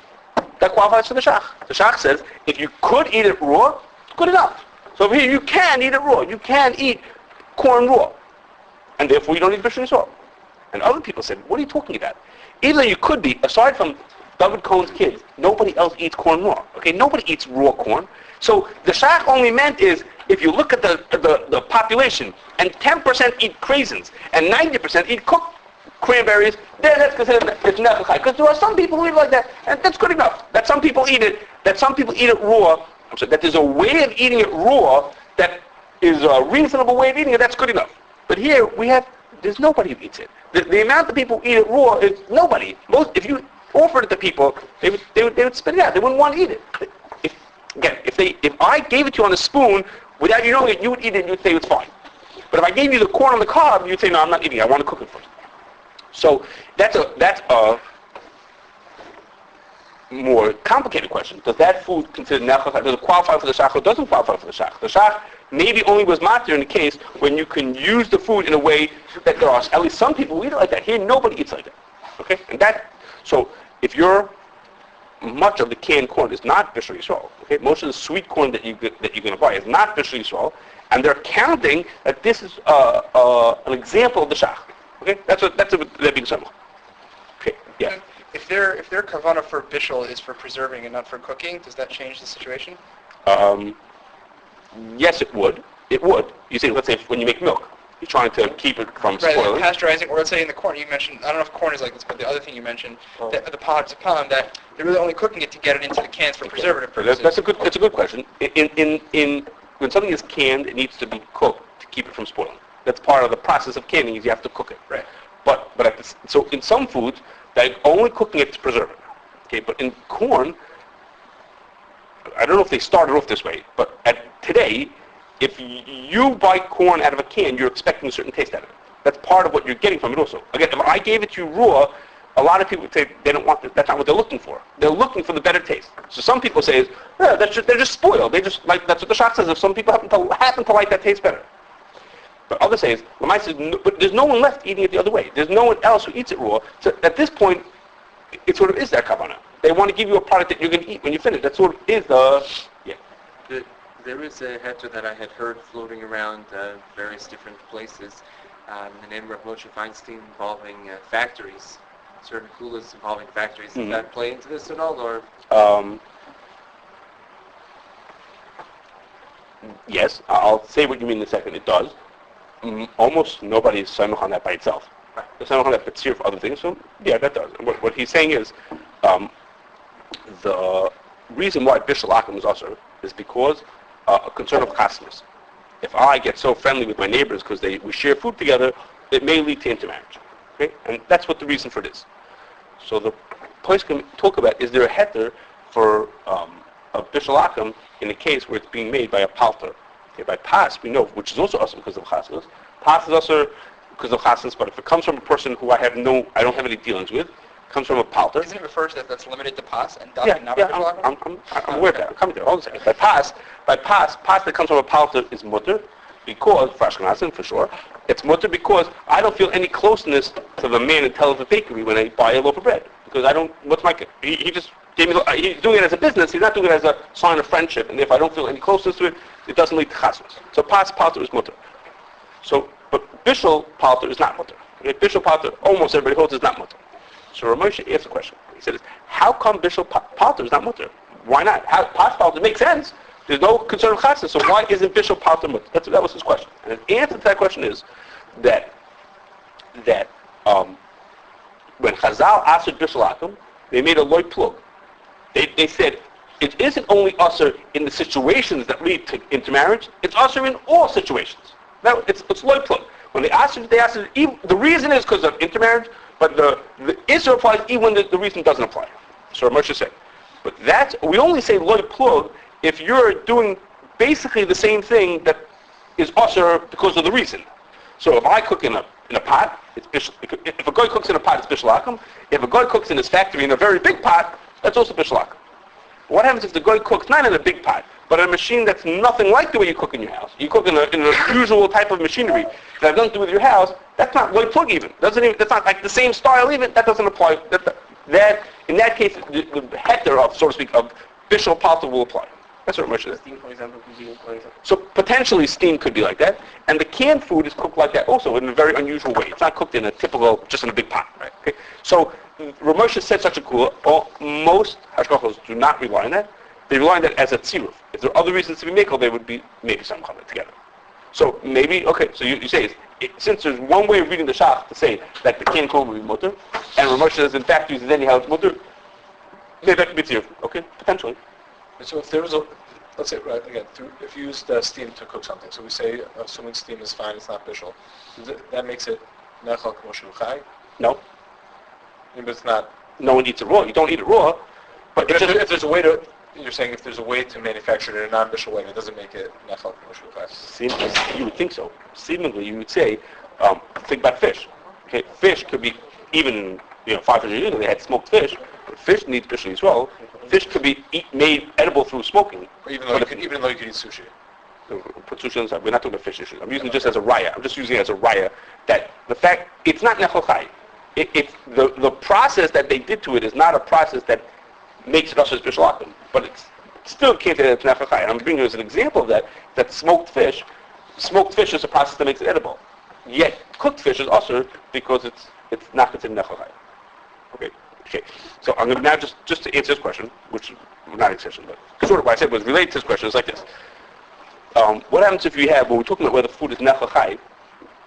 Speaker 3: that qualifies for the shach. The shach says, if you could eat it raw, good enough. So here you can eat it raw. You can eat corn raw. And therefore you don't need Bishul Yisrael. And other people said, what are you talking about? Even though you could be, aside from David Cohen's kids, nobody else eats corn raw. Okay, nobody eats raw corn. So the shach only meant is, if you look at the population, and 10% eat craisins, and 90% eat cooked cranberries, then that's considered it's nechal chai. Because there are some people who eat like that, and that's good enough. That some people eat it raw. I'm sorry, that there's a way of eating it raw that is a reasonable way of eating it, that's good enough. But here there's nobody who eats it. The amount of people who eat it raw is nobody. If you offered it to people, they would spit it out. They wouldn't want to eat it. If I gave it to you on a spoon without you knowing it, you would eat it and you'd say it's fine. But if I gave you the corn on the cob, you'd say, no, I'm not eating it. I want to cook it first. So that's a more complicated question. Does that food consider nechach? Does it qualify for the shach or doesn't qualify for the shach? The shach maybe only was matir in the case when you can use the food in a way that there are at least some people who eat it like that. Here, nobody eats like that. Okay, so if much of the canned corn is not Bishul Yisrael. Okay, most of the sweet corn that you're going to buy is not Bishul Yisrael, and they're counting that this is an example of the shach. Okay, that's a big samach. Okay, yeah.
Speaker 4: If their kavanah for bishul is for preserving and not for cooking, does that change the situation?
Speaker 3: Yes, it would. It would. You see, let's say when you make milk, you're trying to keep it from
Speaker 4: Right,
Speaker 3: spoiling.
Speaker 4: like pasteurizing, or let's say in the corn, you mentioned, I don't know if corn is like this, but the other thing you mentioned, the pods of palm, that they're really only cooking it to get it into the cans for preservative purposes.
Speaker 3: That's a good question. When something is canned, it needs to be cooked to keep it from spoiling. That's part of the process of canning is you have to cook it.
Speaker 4: Right.
Speaker 3: So in some foods, they're only cooking it to preserve it. Okay, but in corn, I don't know if they started off this way, but today, if you buy corn out of a can, you're expecting a certain taste out of it. That's part of what you're getting from it also. Again, if I gave it to you raw, a lot of people would say they don't want this. That's not what they're looking for. They're looking for the better taste. So some people say, they're just spoiled. They just like that's what the shach says. If some people happen to like that taste better. But others say, Lamai says, but there's no one left eating it the other way. There's no one else who eats it raw. So at this point, it sort of is their kavanah. They want to give you a product that you're going to eat when you finish. That sort of is
Speaker 1: There is a heter that I had heard floating around various different places, the name of Moshe Feinstein involving factories, certain kulas involving factories. Does that play into this at all, or?
Speaker 3: Yes, I'll say what you mean in a second. It does. Almost nobody is samach on that by itself. The samach on that but for other things. So yeah, that does. What he's saying is the reason why Bishul Akum is also is because a concern of Kashrus. If I get so friendly with my neighbors because we share food together, it may lead to intermarriage. Okay, and that's what the reason for this. So the place can talk about, is there a heter for a Bishul Akum in a case where it's being made by a palter? Okay, by pas, we know, which is also awesome because of Kashrus. Pas is also because of Kashrus, but if it comes from a person who I don't have any dealings with, comes from a palter.
Speaker 4: Isn't it referred to that's limited to pas and not
Speaker 3: I'm aware of that. I'm coming there. All the same. By pas that comes from a palter is mutter, because for Ashkenazim for sure, it's mutter because I don't feel any closeness to the man in Tel Aviv bakery when I buy a loaf of bread because I don't. What's my? He just gave me. He's doing it as a business. He's not doing it as a sign of friendship. And if I don't feel any closeness to it, it doesn't lead to Kashrus. So pas palter is mutter. So, but Bishul palter is not mutter. Okay? Bishul palter, almost everybody holds is not mutter. So Ramosha asked a question. He said, how come Bishul palter is not mutter? Why not? Pas palter makes sense. There's no concern of Kashrus, so why isn't Bishul palter mutter? That was his question. And the answer to that question is that when Chazal asked Bishul Akum, they made a loy plug. They said, it isn't only usher in the situations that lead to intermarriage, it's usher in all situations. Now, it's loy plug. When they asked it, the reason is because of intermarriage, but the issue applies even when the reason doesn't apply. So Moshe said. But we only say loy plug if you're doing basically the same thing that is usher because of the reason. So if I cook in a pot, it's bishul. If a guy cooks in a pot, it's Bishul Akum. If a guy cooks in his factory in a very big pot, that's also Bishul Akum. What happens if the guy cooks not in a big pot, but in a machine that's nothing like the way you cook in your house? You cook in a usual type of machinery that has nothing to do with your house. That's not loy plug even. That's not like the same style even. That doesn't apply. In that case, the heter of, so to speak, of Bishul palter will apply. That's what Moshe is.
Speaker 7: Steam, for example, could be one example.
Speaker 3: So potentially steam could be like that, and the canned food is cooked like that also in a very unusual way. It's not cooked in a typical, just in a big pot. Right? Okay? So Ramosha said such a cool. Most hashgachos do not rely on that. They rely on that as a tziruf. If there are other reasons to be makel, they would be maybe some kind of together. So maybe so you say since there's one way of reading the shach to say that the canned corn would be mutter, and Ramosha says in fact uses anyhow it's mutter, maybe that could be tziruf. Okay, potentially.
Speaker 2: So if there was a let's say, right, again, if you use steam to cook something, so we say, assuming steam is fine, it's not bishul, that makes it nechal k'mo shu chai,
Speaker 3: No,
Speaker 2: but it's not.
Speaker 3: no one eats it raw. You don't eat it raw, but
Speaker 2: But
Speaker 3: it's just,
Speaker 2: if there's a way to, you're saying if there's a way to manufacture it in a non-bishul way, that doesn't make it nechal k'mo shu chai.
Speaker 3: you would think so. Seemingly, you would say, think about fish. Okay, fish could be even 500 years ago they had smoked fish. But fish needs bishul as well. Fish could be made edible through smoking.
Speaker 2: Even though you could eat sushi.
Speaker 3: Put sushi on the side. We're not talking about fish issues. I'm using it just as a raya. I'm just using it as a raya that the fact it's not nechal chai. It's the process that they did to it is not a process that makes it usher as Bishul Akum, but it's still can't say that it's nechal chai. And I'm bringing you as an example of that smoked fish is a process that makes it edible. Yet cooked fish is usher because it's not considered nechal chai. Okay. So I'm going to now just to answer this question, which is not an exception, but sort of what I said was related to this question is like this. What happens if you have, when we're talking about whether food is nechal chai,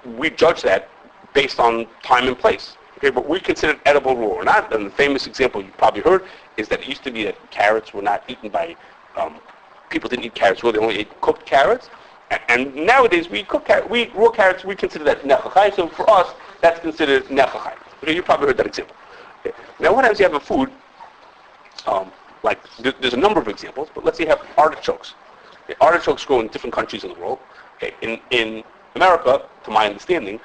Speaker 3: we judge that based on time and place. Okay, but we consider it edible raw or not. And the famous example you probably heard is that it used to be that carrots were not eaten by, people didn't eat carrots raw, they only ate cooked carrots. And nowadays we eat raw carrots, we consider that nechal chai. So for us, that's considered nechal chai. Okay, you probably heard that example. Okay. Now what happens if you have a food, like there's a number of examples, but let's say you have artichokes. Okay, artichokes grow in different countries in the world. Okay, in America, to my understanding,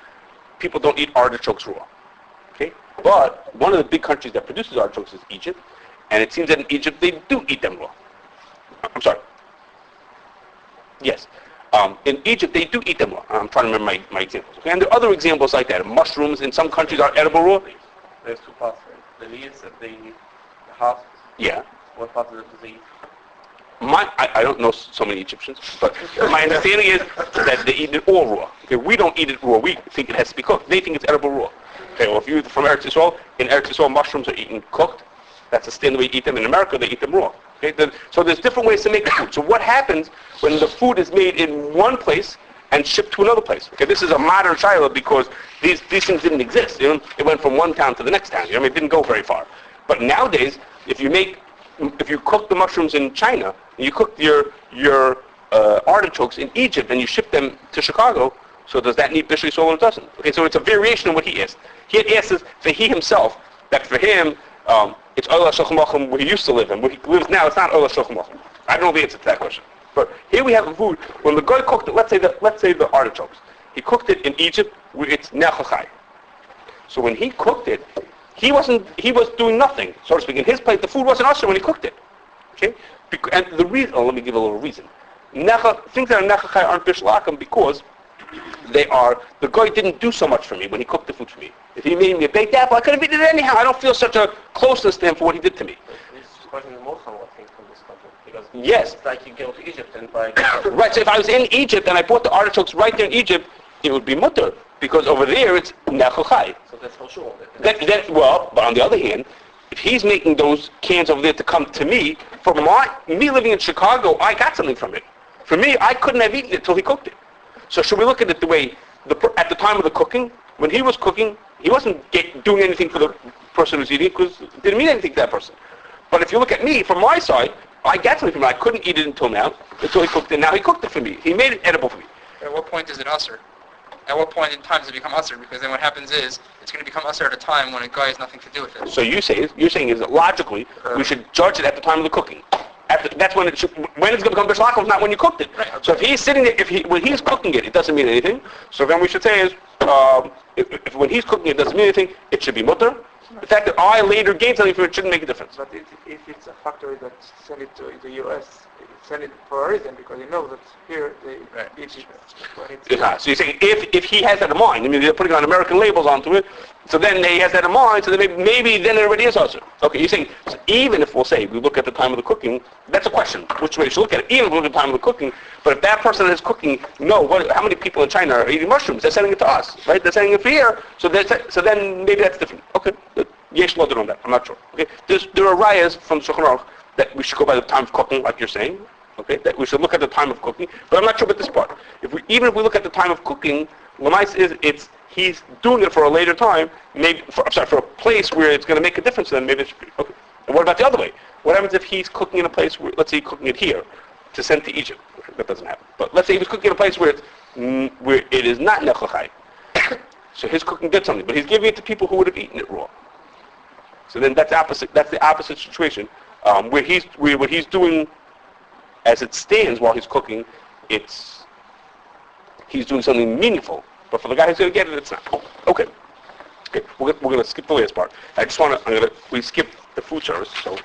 Speaker 3: people don't eat artichokes raw. Okay, but one of the big countries that produces artichokes is Egypt, and it seems that in Egypt they do eat them raw. I'm sorry. Yes. In Egypt they do eat them raw. I'm trying to remember my examples. Okay, and there are other examples like that. Mushrooms in some countries are edible raw.
Speaker 7: There's two parts, right? The leaves and the heart.
Speaker 3: Yeah.
Speaker 7: What part of it do they eat?
Speaker 3: I don't know so many Egyptians, but my understanding is that they eat it all raw. Okay, we don't eat it raw. We think it has to be cooked. They think it's edible raw. Okay, well, if you're from Eretz Yisrael, in Eretz Yisrael, mushrooms are eaten cooked. That's the standard way you eat them. In America, they eat them raw. Okay, so there's different ways to make the food. So what happens when the food is made in one place and shipped to another place? Okay, this is a modern shiloh because these things didn't exist. It went from one town to the next town. It didn't go very far. But nowadays, if you cook the mushrooms in China, and you cook your artichokes in Egypt, and you ship them to Chicago, so does that need Bishul Yisrael or it doesn't? Okay, so it's a variation of what he asked. He had asked for he himself, that for him, it's Ola Shochem Achim where he used to live, and where he lives now, it's not Ola Shochem Achim. I don't know the answer to that question. But here we have a food, when the guy cooked it, let's say the artichokes, he cooked it in Egypt, where it's nechal chai. So when he cooked it, he was doing nothing, so to speak. In his plate, the food wasn't usher when he cooked it. Okay? And the reason, let me give a little reason. Things that are nechal chai aren't Bishul Akum because the guy didn't do so much for me when he cooked the food for me. If he made me a baked apple, I could have eaten it anyhow. I don't feel such a closeness to him for what he did to me.
Speaker 7: This question is more somewhat thing from this country. Because
Speaker 3: Yes.
Speaker 7: it's like you go to Egypt and buy...
Speaker 3: Right, so if I was in Egypt and I bought the artichokes right there in Egypt, it would be mutter because over there it's nechal chai.
Speaker 7: So that's for sure.
Speaker 3: But on the other hand, if he's making those cans over there to come to me, for me living in Chicago, I got something from it. For me, I couldn't have eaten it till he cooked it. So should we look at it the way, at the time of the cooking, when he was cooking, he wasn't doing anything for the person who's eating it because it didn't mean anything to that person. But if you look at me, from my side, I got something from it. I couldn't eat it until he cooked it. Now he cooked it for me. He made it edible for me.
Speaker 4: At what point is it usher? At what point in time does it become usher? Because then what happens is, it's going to become usher at a time when a guy has nothing to do with it.
Speaker 3: So you're saying is that logically, we should judge it at the time of the cooking. That's when it's going to become Bishul Akum, not when you cooked it.
Speaker 4: Right.
Speaker 3: So if he's sitting there, when he's cooking it, it doesn't mean anything. So then we should say is, if when he's cooking it doesn't mean anything, it should be mutter. The fact that I later gave something for it shouldn't make a difference.
Speaker 8: But if it's a factory that send it to the U.S., send it for a reason because you know that here they eat it when it's...
Speaker 3: Yeah. So you're saying if he has that in mind, I mean they're putting on American labels onto it, so then he has that in mind, so then maybe then it already is usher. Okay, you're saying so even if we'll say we look at the time of the cooking, that's a question. Which way you should look at it? Even if we look at the time of the cooking, but if that person is cooking, how many people in China are eating mushrooms? They're sending it to us, right? They're sending it for here, so then maybe that's different. Okay, yesh loaded on that. I'm not sure. Okay, there are rayas from Shulchan Aruch that we should go by the time of cooking, like you're saying. Okay, that we should look at the time of cooking, but I'm not sure about this part. Even if we look at the time of cooking, Lamais is he's doing it for a later time, for a place where it's going to make a difference. Then maybe it should be okay. And what about the other way? What happens if he's cooking in a place where, let's say, he's cooking it here, to send to Egypt. That doesn't happen. But let's say he was cooking in a place where it is not nechachai. So his cooking did something, but he's giving it to people who would have eaten it raw. So then that's opposite. That's the opposite situation, where what he's doing, as it stands while he's cooking, he's doing something meaningful. But for the guy who's going to get it, it's not. Okay. We're going to skip the last part. We skipped the food service, so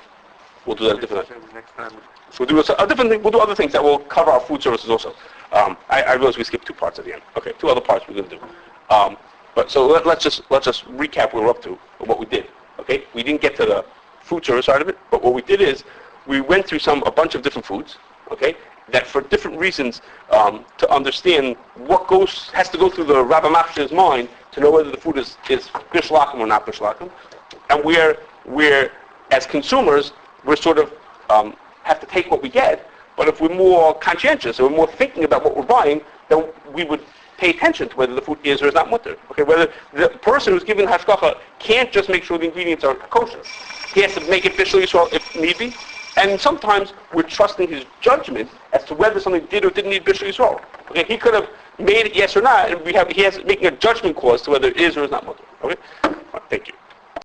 Speaker 3: we'll do that a different time.
Speaker 1: Next time.
Speaker 3: So we'll do a different thing. We'll do other things that will cover our food services also. I realize we skipped 2 parts at the end. Okay, 2 other parts we're going to do. But so let's just recap what we're up to, or what we did. Okay, we didn't get to the food service side of it, but what we did is we went through a bunch of different foods. Okay, that for different reasons to understand what has to go through the Rabbi Machshir's mind to know whether the food is Bishul Akum or not Bishul Akum, and we're as consumers we're sort of have to take what we get. But if we're more conscientious or we're more thinking about what we're buying, then we would pay attention to whether the food is or is not mutter. Okay, whether the person who's giving hashgacha can't just make sure the ingredients are kosher. He has to make it Bishul Yisrael if need be. And sometimes we're trusting his judgment as to whether something did or didn't need Bishul Yisrael. Okay, he could have made it yes or not, and he has making a judgment call as to whether it is or is not mutter. Okay, right, thank you.